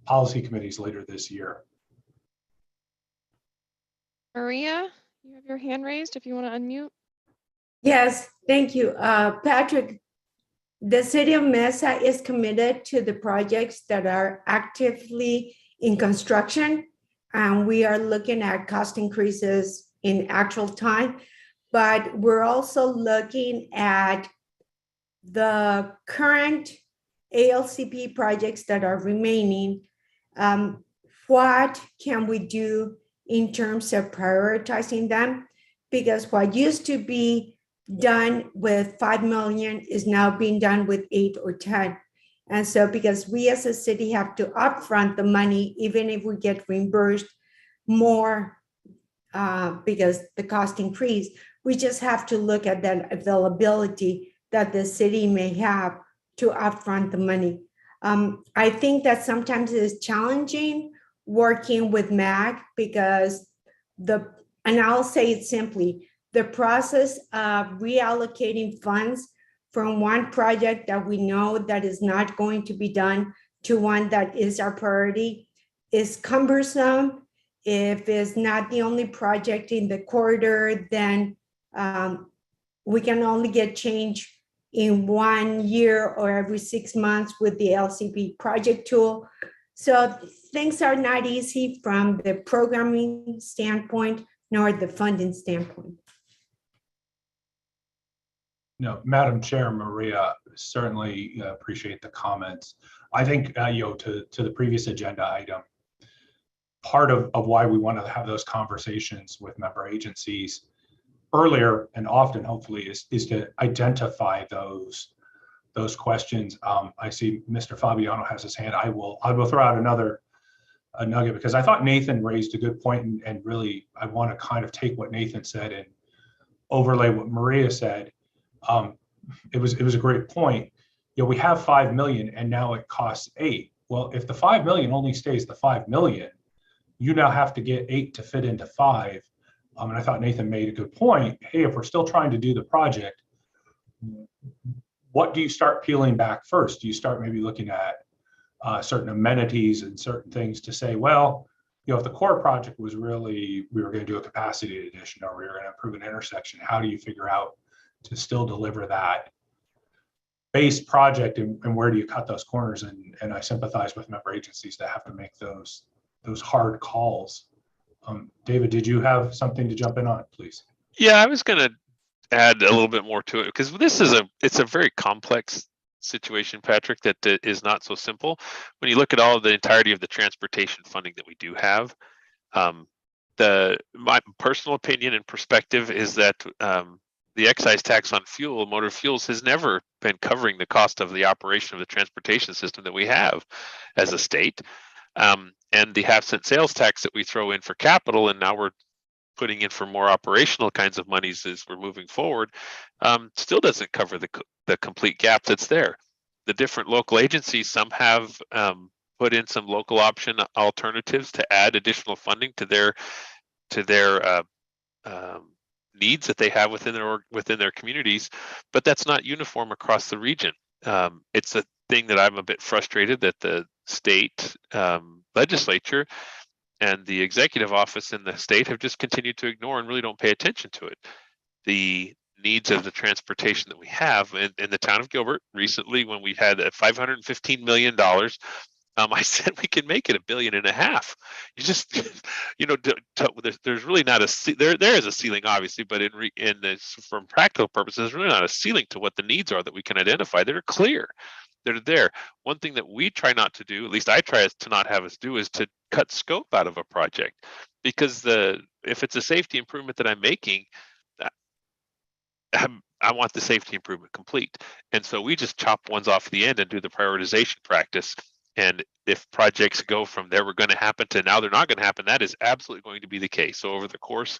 policy committees later this year. Maria, you have your hand raised if you want to unmute. Yes, thank you. Patrick, the city of Mesa is committed to the projects that are actively in construction. And we are looking at cost increases in actual time, but we're also looking at the current ALCP projects that are remaining. What can we do in terms of prioritizing them? Because what used to be done with 5 million is now being done with 8 or 10. And so because we as a city have to upfront the money, even if we get reimbursed more because the cost increased, we just have to look at that availability that the city may have to upfront the money. I think that sometimes it is challenging working with MAG because and I'll say it simply, the process of reallocating funds from one project that we know that is not going to be done to one that is our priority is cumbersome. If it's not the only project in the corridor, then we can only get change in 1 year or every 6 months with the LCP project tool. So things are not easy from the programming standpoint, nor the funding standpoint. No, Madam Chair, Maria, certainly appreciate the comments. I think, to the previous agenda item, part of why we want to have those conversations with member agencies earlier and often, hopefully, is to identify those questions. I see Mr. Fabiano has his hand. I will throw out a nugget because I thought Nathan raised a good point, and really I want to kind of take what Nathan said and overlay what Maria said. It was a great point. We have 5 million and now it costs 8. Well, if the 5 million only stays the 5 million, you now have to get 8 to fit into 5. And I thought Nathan made a good point. Hey, if we're still trying to do the project, what do you start peeling back first? Do you start maybe looking at certain amenities and certain things to say, well, if the core project was really, we were going to do a capacity addition or we were going to improve an intersection, how do you figure out to still deliver that base project, and where do you cut those corners? And I sympathize with member agencies that have to make those hard calls. David, did you have something to jump in on, please? Yeah, I was going to add a little bit more to it because it's a very complex situation, Patrick, that is not so simple. When you look at all of the entirety of the transportation funding that we do have, my personal opinion and perspective is that the excise tax on motor fuels, has never been covering the cost of the operation of the transportation system that we have as a state. And the half-cent sales tax that we throw in for capital, and now we're putting in for more operational kinds of monies as we're moving forward, still doesn't cover the complete gap that's there. The different local agencies, some have put in some local option alternatives to add additional funding to their needs that they have within their communities, but that's not uniform across the region. It's a thing that I'm a bit frustrated that the state legislature and the executive office in the state have just continued to ignore and really don't pay attention to it. The needs of the transportation that we have in the town of Gilbert recently, when we had $515 million, I said we can make it $1.5 billion. You just, there's really not there is a ceiling, obviously, but from practical purposes, there's really not a ceiling to what the needs are that we can identify that are clear, that are there. One thing that we try not to do, at least I try to not have us do, is to cut scope out of a project, because if it's a safety improvement that I'm making, I want the safety improvement complete. And so we just chop ones off the end and do the prioritization practice. And if projects go from they were going to happen to now they're not going to happen, that is absolutely going to be the case. So over the course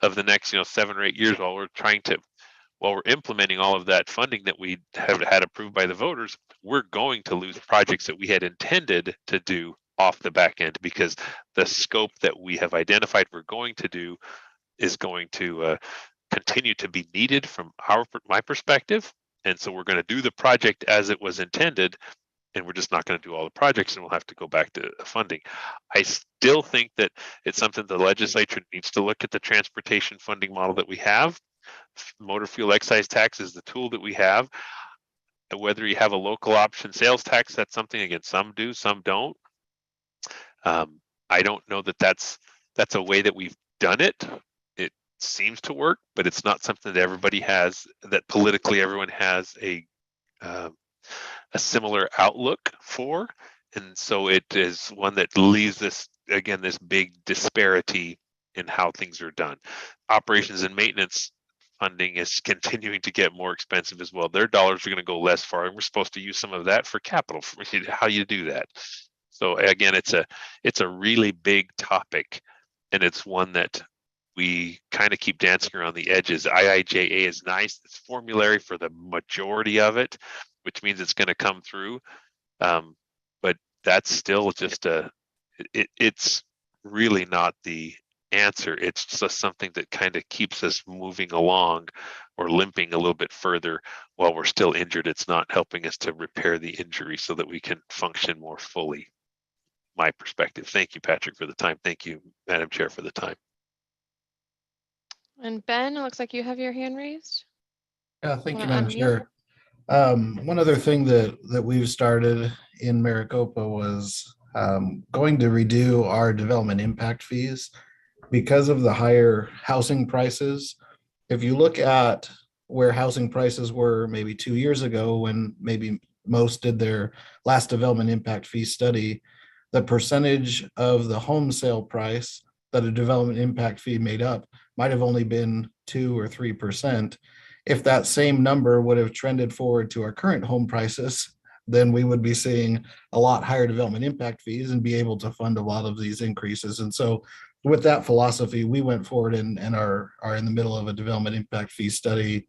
of the next 7 or 8 years, while we're trying to while we're implementing all of that funding that we have had approved by the voters, we're going to lose projects that we had intended to do off the back end, because the scope that we have identified we're going to do is going to continue to be needed from my perspective. And so we're going to do the project as it was intended, and we're just not going to do all the projects, and we'll have to go back to funding. I still think that it's something the legislature needs to look at, the transportation funding model that we have. Motor fuel excise tax is the tool that we have. Whether you have a local option sales tax, that's something, again, some do, some don't. I don't know that that's a way that we've done it. It seems to work, but it's not something that everybody has, that politically everyone has a similar outlook for. And so it is one that leaves this, again, this big disparity in how things are done. Operations and maintenance funding is continuing to get more expensive as well. Their dollars are going to go less far, and we're supposed to use some of that for capital. For how you do that. So again, it's a really big topic, and it's one that we kind of keep dancing around the edges. IIJA is nice. It's formulary for the majority of it, which means it's going to come through. But that's still just it's really not the answer. It's just something that kind of keeps us moving along or limping a little bit further while we're still injured. It's not helping us to repair the injury so that we can function more fully. My perspective. Thank you, Patrick, for the time. Thank you, Madam Chair, for the time. And Ben, it looks like you have your hand raised. Yeah, thank you, Wanna Madam unmute? Chair. One other thing that we've started in Maricopa was going to redo our development impact fees because of the higher housing prices. If you look at where housing prices were maybe 2 years ago, when maybe most did their last development impact fee study, the percentage of the home sale price that a development impact fee made up might have only been 2 or 3%. If that same number would have trended forward to our current home prices, then we would be seeing a lot higher development impact fees and be able to fund a lot of these increases. And so with that philosophy, we went forward and are in the middle of a development impact fee study,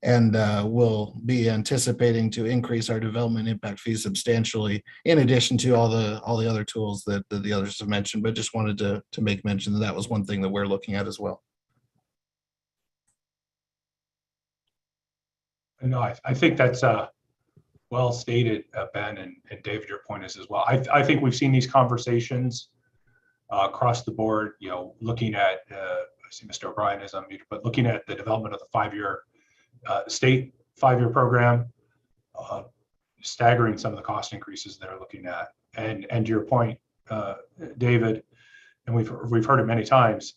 and we'll be anticipating to increase our development impact fees substantially, in addition to all the other tools that the others have mentioned. But just wanted to make mention that was one thing that we're looking at as well. No, I think that's well stated, Ben, and David, your point is as well. I think we've seen these conversations across the board, looking at, I see Mr. O'Brien is unmuted, but looking at the development of the 5-year state 5-year program, staggering some of the cost increases they're looking at. And to your point, David, and we've heard it many times,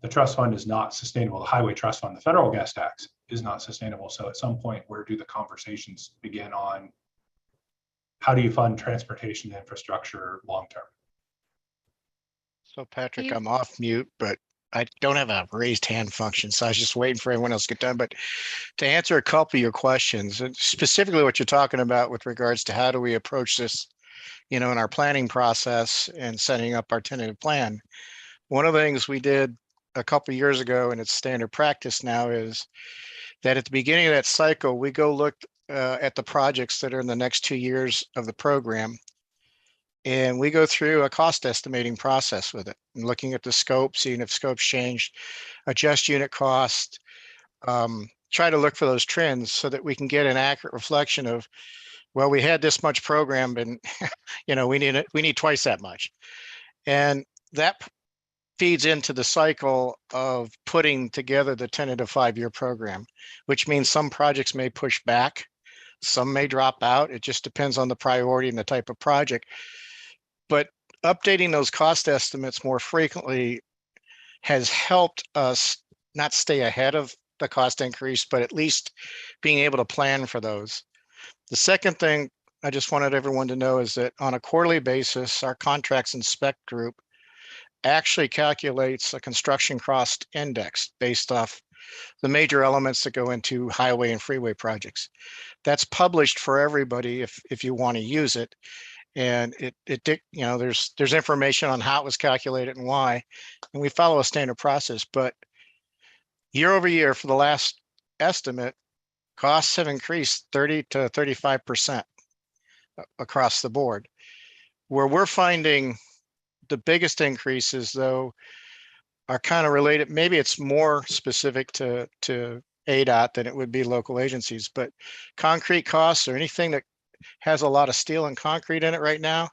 the trust fund is not sustainable. The highway trust fund, the federal gas tax, is not sustainable. So at some point, where do the conversations begin on how do you fund transportation infrastructure long-term? So Patrick, I'm off mute, but I don't have a raised hand function. So I was just waiting for everyone else to get done. But to answer a couple of your questions, and specifically what you're talking about with regards to how do we approach this, in our planning process and setting up our tentative plan. One of the things we did a couple of years ago, and it's standard practice now, is that at the beginning of that cycle, we go look at the projects that are in the next 2 years of the program. And we go through a cost estimating process with it, and looking at the scope, seeing if scope's changed, adjust unit cost, try to look for those trends so that we can get an accurate reflection of, well, we had this much program and we need twice that much. And that feeds into the cycle of putting together the tentative 5-year program, which means some projects may push back, some may drop out. It just depends on the priority and the type of project. But updating those cost estimates more frequently has helped us not stay ahead of the cost increase, but at least being able to plan for those. The second thing I just wanted everyone to know is that on a quarterly basis, our contracts and spec group actually calculates a construction cost index based off the major elements that go into highway and freeway projects. That's published for everybody if you want to use it. And there's information on how it was calculated and why, and we follow a standard process. But year over year for the last estimate, costs have increased 30 to 35% across the board. Where we're finding the biggest increases, though, are kind of related. Maybe it's more specific to ADOT than it would be local agencies, but concrete costs or anything that has a lot of steel and concrete in it right now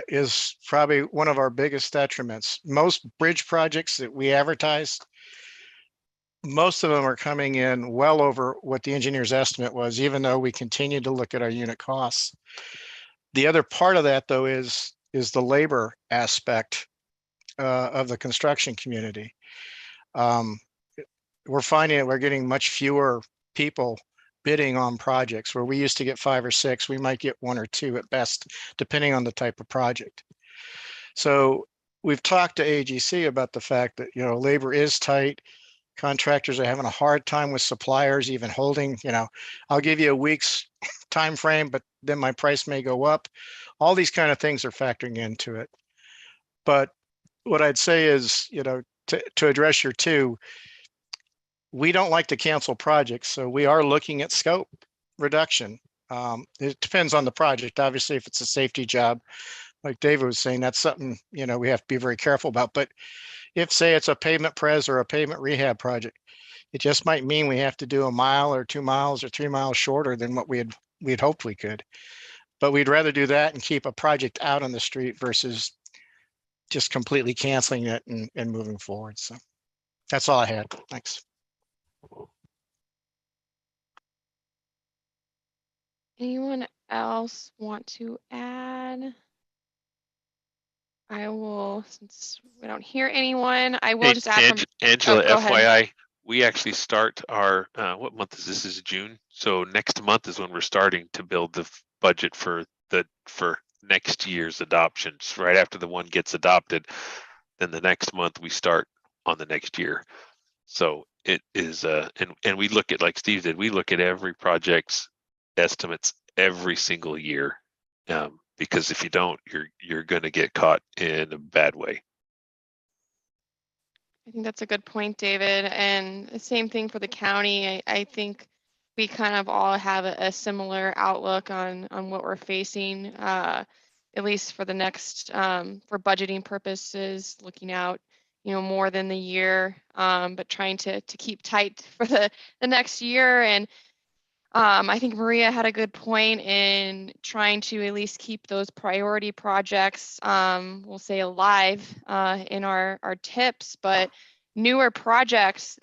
is probably one of our biggest detriments. Most bridge projects that we advertise, most of them are coming in well over what the engineer's estimate was, even though we continue to look at our unit costs. The other part of that, though, is the labor aspect of the construction community. We're finding that we're getting much fewer people bidding on projects. Where we used to get 5 or 6, we might get 1 or 2 at best, depending on the type of project. So we've talked to AGC about the fact that, you know, labor is tight. Contractors are having a hard time with suppliers, even holding, you know, I'll give you a week's time frame, but then my price may go up. All these kind of things are factoring into it. But what I'd say is, you know, to address your 2, we don't like to cancel projects, so we are looking at scope reduction. It depends on the project. Obviously, if it's a safety job, like David was saying, that's something, you know, we have to be very careful about. But if, say, it's a pavement pres or a pavement rehab project, it just might mean we have to do a mile or 2 miles or 3 miles shorter than what we'd hoped we could. But we'd rather do that and keep a project out on the street versus just completely canceling it and moving forward. So that's all I had. Thanks. Anyone else want to add? I will, since we don't hear anyone, I will Hey, just add from Angela, go ahead. FYI, we actually start our, what month is this? This is June. So next month is when we're starting to build the budget for next year's adoptions. Right after the one gets adopted, then the next month we start on the next year. So it is, and we look at, like Steve did, we look at every project's estimates every single year. Because if you don't, you're going to get caught in a bad way. I think that's a good point, David. And the same thing for the county. I think we kind of all have a similar outlook on what we're facing, at least for the next, for budgeting purposes, looking out, you know, more than the year, but trying to keep tight for the next year. And I think Maria had a good point in trying to at least keep those priority projects, we'll say, alive in our tips, but newer projects,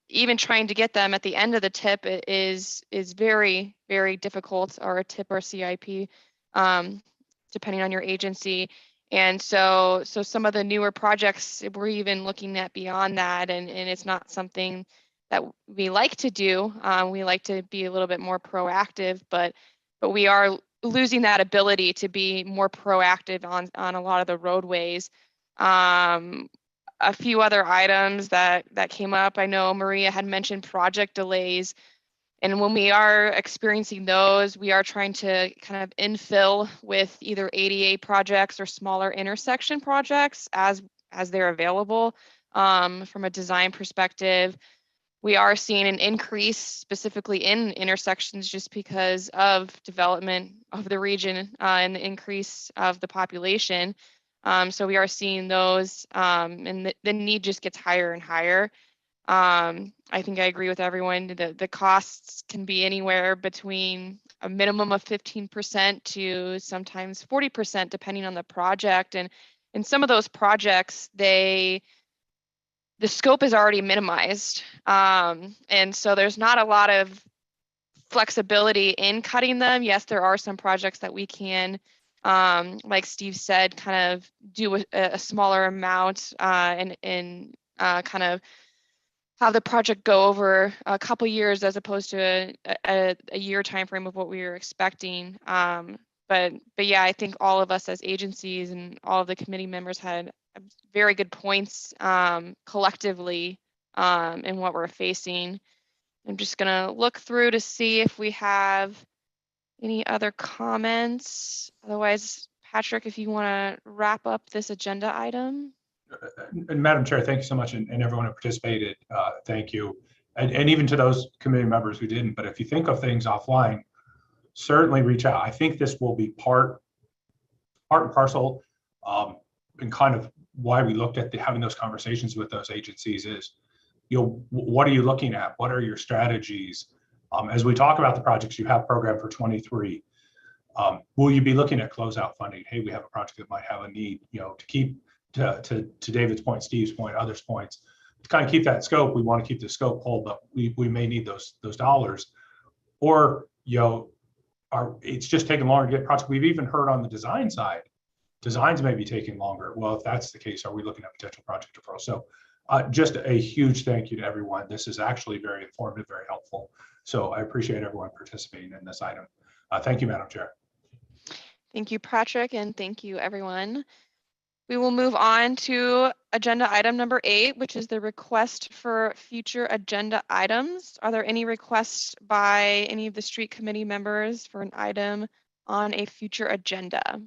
even trying to get them at the end of the tip is very, very difficult, or a tip or CIP, depending on your agency. And so some of the newer projects, we're even looking at beyond that, and it's not something that we like to do. We like to be a little bit more proactive, but we are losing that ability to be more proactive on a lot of the roadways. A few other items that came up, I know Maria had mentioned project delays. And when we are experiencing those, we are trying to kind of infill with either ADA projects or smaller intersection projects as they're available. From a design perspective, we are seeing an increase specifically in intersections just because of development of the region and the increase of the population. So we are seeing those, and the need just gets higher and higher. I think I agree with everyone. The costs can be anywhere between a minimum of 15% to sometimes 40%, depending on the project. And in some of those projects, the scope is already minimized. And so there's not a lot of flexibility in cutting them. Yes, there are some projects that we can, like Steve said, kind of do a smaller amount and kind of have the project go over a couple years as opposed to a year time frame of what we were expecting. But yeah, I think all of us as agencies and all of the committee members had very good points collectively in what we're facing. I'm just gonna look through to see if we have any other comments. Otherwise, Patrick, if you want to wrap up this agenda item. And Madam Chair, thank you so much, and everyone who participated, thank you. and even to those committee members who didn't, but if you think of things offline, certainly reach out. I think this will be part and parcel, and kind of why we looked at having those conversations with those agencies is, what are you looking at? What are your strategies? As we talk about the projects you have programmed for 23, will you be looking at closeout funding? Hey, we have a project that might have a need, to keep to David's point, Steve's point, others' points, to kind of keep that scope. We want to keep the scope whole, but we may need those dollars. Or, it's just taking longer to get projects. We've even heard on the design side, designs may be taking longer. Well, if that's the case, are we looking at potential project deferral? So just a huge thank you to everyone. This is actually very informative, very helpful. So I appreciate everyone participating in this item. Thank you, Madam Chair. Thank you, Patrick, and thank you, everyone. We will move on to agenda item number 8, which is the request for future agenda items. Are there any requests by any of the street committee members for an item on a future agenda?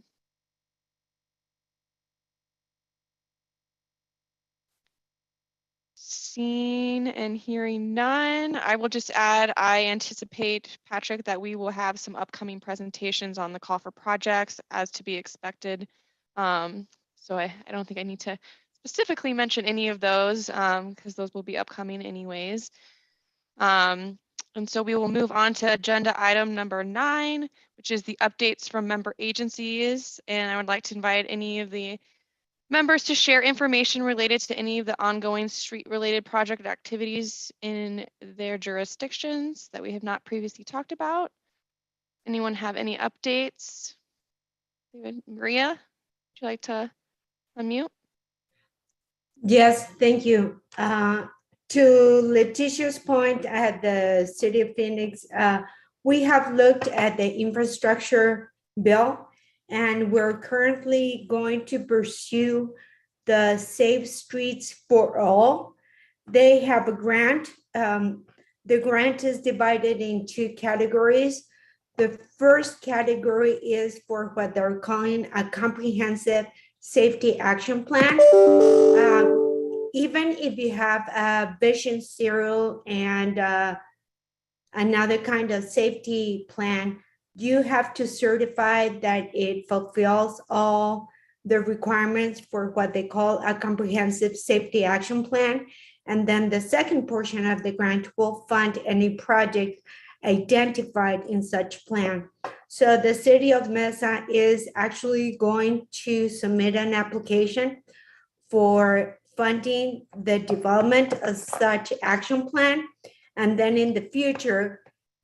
Seeing and hearing none, I will just add, I anticipate, Patrick, that we will have some upcoming presentations on the call for projects as to be expected. So I don't think I need to specifically mention any of those because those will be upcoming anyways. And so we will move on to agenda item number 9, which is the updates from member agencies. And I would like to invite any of the members to share information related to any of the ongoing street-related project activities in their jurisdictions that we have not previously talked about. Anyone have any updates? David, Maria, would you like to unmute? Yes, thank you. To Letitia's point at the City of Phoenix, we have looked at the infrastructure bill, and we're currently going to pursue the Safe Streets for All. They have a grant. The grant is divided in 2 categories. The first category is for what they're calling a comprehensive safety action plan. Even if you have a Vision Zero and another kind of safety plan, you have to certify that it fulfills all the requirements for what they call a comprehensive safety action plan. And then the second portion of the grant will fund any project identified in such plan. So the City of Mesa is actually going to submit an application for funding the development of such action plan, and then in the future,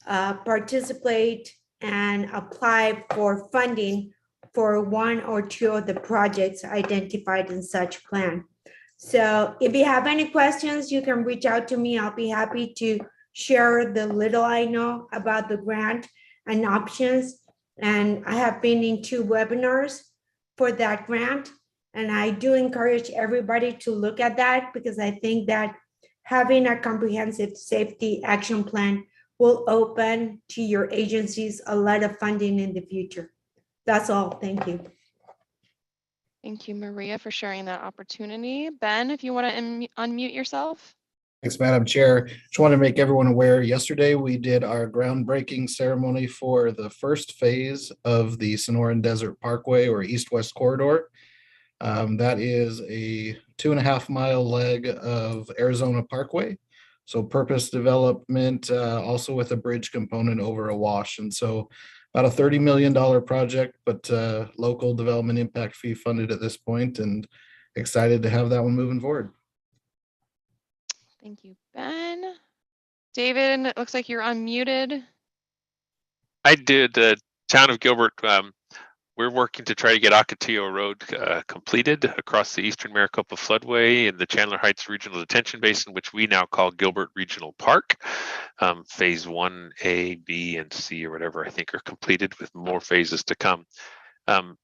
participate and apply for funding for 1 or 2 of the projects identified in such plan. So if you have any questions, you can reach out to me. I'll be happy to share the little I know about the grant and options. And I have been in 2 webinars for that grant. And I do encourage everybody to look at that because I think that having a comprehensive safety action plan will open to your agencies a lot of funding in the future. That's all. Thank you. Thank you, Maria, for sharing that opportunity. Ben, if you want to unmute yourself. Thanks, Madam Chair. Just want to make everyone aware, yesterday we did our groundbreaking ceremony for the first phase of the Sonoran Desert Parkway or East-West Corridor. That is a 2.5-mile leg of Arizona Parkway. So purpose development, also with a bridge component over a wash. And so about a $30 million project, but local development impact fee funded at this point, and excited to have that one moving forward. Thank you, Ben. David, it looks like you're unmuted. I did. Town of Gilbert, we're working to try to get Ocotillo Road completed across the Eastern Maricopa Floodway in the Chandler Heights Regional Detention Basin, which we now call Gilbert Regional Park. Phase 1A, B, and C, or whatever, I think are completed with more phases to come.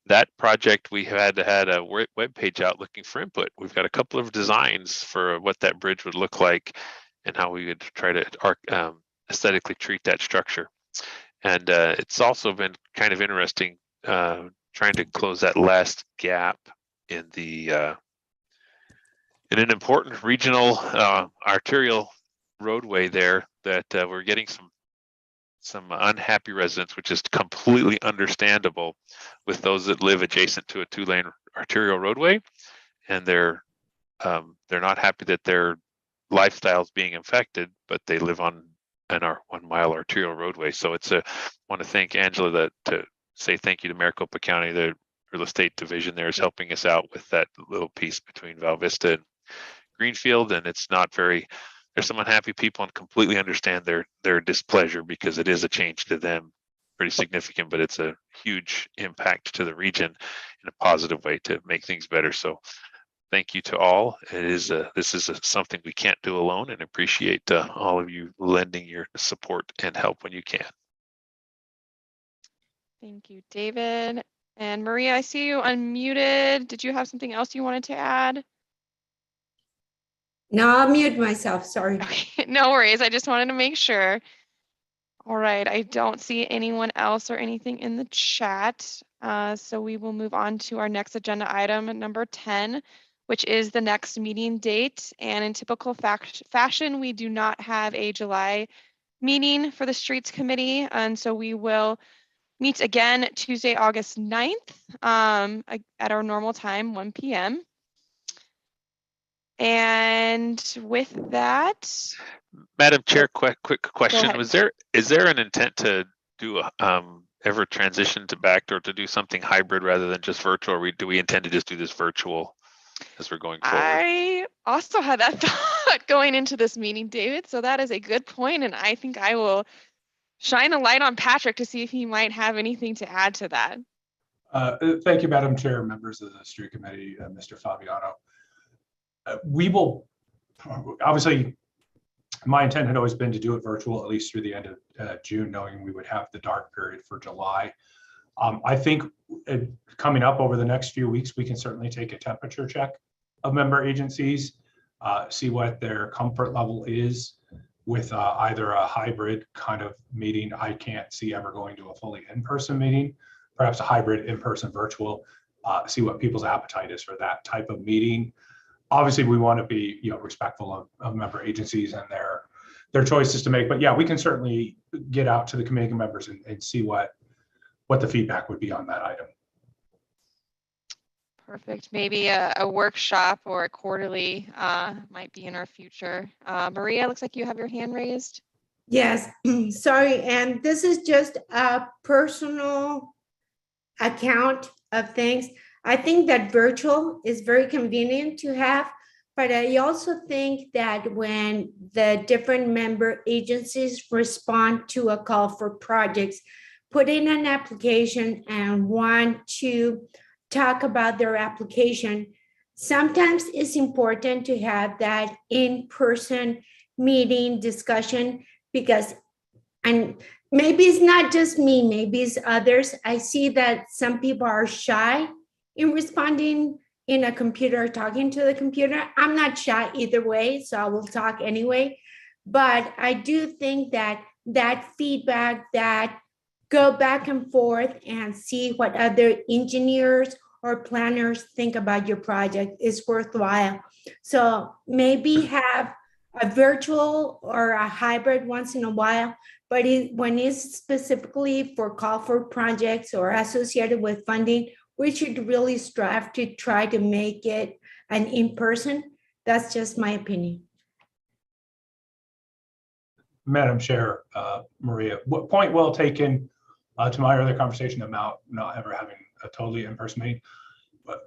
That project, we had a web page out looking for input. We've got a couple of designs for what that bridge would look like and how we would try to aesthetically treat that structure. And it's also been kind of interesting trying to close that last gap in the in an important regional arterial Roadway there that we're getting some unhappy residents, which is completely understandable with those that live adjacent to a 2-lane arterial roadway, and they're not happy that their lifestyle is being affected, but they live on an 1 mile arterial roadway. So it's want to thank Angela to say thank you to Maricopa County. The real estate division there is helping us out with that little piece between Val Vista and Greenfield, and it's not very. There's some unhappy people and completely understand their displeasure because it is a change to them, pretty significant, but it's a huge impact to the region in a positive way to make things better. So thank you to all. This is something we can't do alone, and appreciate all of you lending your support and help when you can. Thank you, David. And Maria, I see you unmuted. Did you have something else you wanted to add? No, I'll mute myself. Sorry. Okay, no worries. I just wanted to make sure. All right, I don't see anyone else or anything in the chat. So we will move on to our next agenda item, number 10, which is the next meeting date. And in typical fashion, we do not have a July meeting for the Streets Committee. And so we will meet again Tuesday, August 9th at our normal time, 1 p.m. And with that, Madam Chair, quick question. ahead. Is there an intent to do ever transition back or to do something hybrid rather than just virtual, or do we intend to just do this virtual as we're going forward? I also had that thought going into this meeting, David. So that is a good point, and I think I will shine a light on Patrick to see if he might have anything to add to that. Thank you, Madam Chair, members of the Street Committee, Mr. Fabiano. We will, obviously, my intent had always been to do it virtual, at least through the end of June, knowing we would have the dark period for July. I think coming up over the next few weeks, we can certainly take a temperature check of member agencies, see what their comfort level is with either a hybrid kind of meeting. I can't see ever going to a fully in-person meeting, perhaps a hybrid in-person virtual, see what people's appetite is for that type of meeting. Obviously, we want to be respectful of member agencies and their choices to make. But yeah, we can certainly get out to the committee members and see what the feedback would be on that item. Perfect. Maybe a workshop or a quarterly might be in our future. Maria, looks like you have your hand raised. Yes, sorry. And this is just a personal account of things. I think that virtual is very convenient to have, but I also think that when the different member agencies respond to a call for projects, put in an application and want to talk about their application, sometimes it's important to have that in-person meeting discussion because, and maybe it's not just me, maybe it's others. I see that some people are shy in responding in a computer, talking to the computer. I'm not shy either way, so I will talk anyway. But I do think that feedback, that go back and forth and see what other engineers or planners think about your project is worthwhile. So maybe have a virtual or a hybrid once in a while, but when it's specifically for call for projects or associated with funding, we should really strive to try to make it an in-person. That's just my opinion. Madam Chair, Maria, point well taken to my earlier conversation about not ever having a totally in-person meeting. But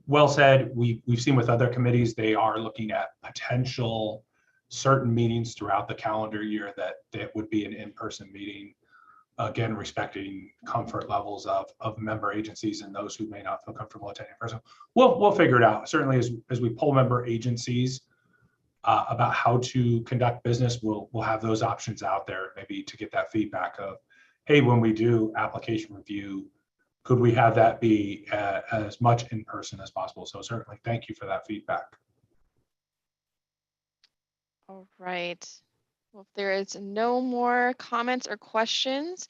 well said. We've seen with other committees, they are looking at potential certain meetings throughout the calendar year that would be an in-person meeting. Again, respecting comfort levels of member agencies and those who may not feel comfortable attending in person. We'll figure it out. Certainly, as we pull member agencies about how to conduct business, we'll have those options out there, maybe to get that feedback of, hey, when we do application review, could we have that be as much in person as possible? So certainly, thank you for that feedback. All right. Well, if there is no more comments or questions,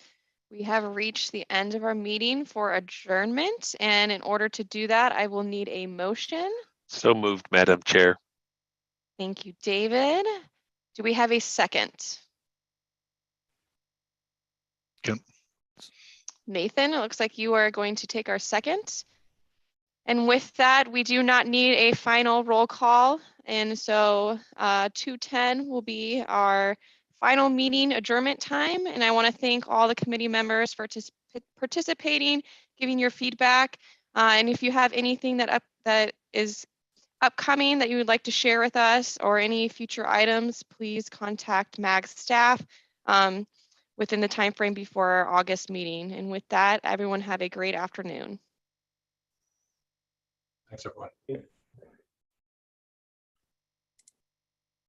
we have reached the end of our meeting for adjournment. And in order to do that, I will need a motion. So moved, Madam Chair. Thank you, David. Do we have a second? Yep. Nathan, it looks like you are going to take our second. And with that, we do not need a final roll call. And so 2:10 will be our final meeting adjournment time. And I want to thank all the committee members for participating, giving your feedback. And if you have anything that is upcoming that you would like to share with us or any future items, please contact MAG staff within the time frame before our August meeting. And with that, everyone have a great afternoon. Thanks, everyone.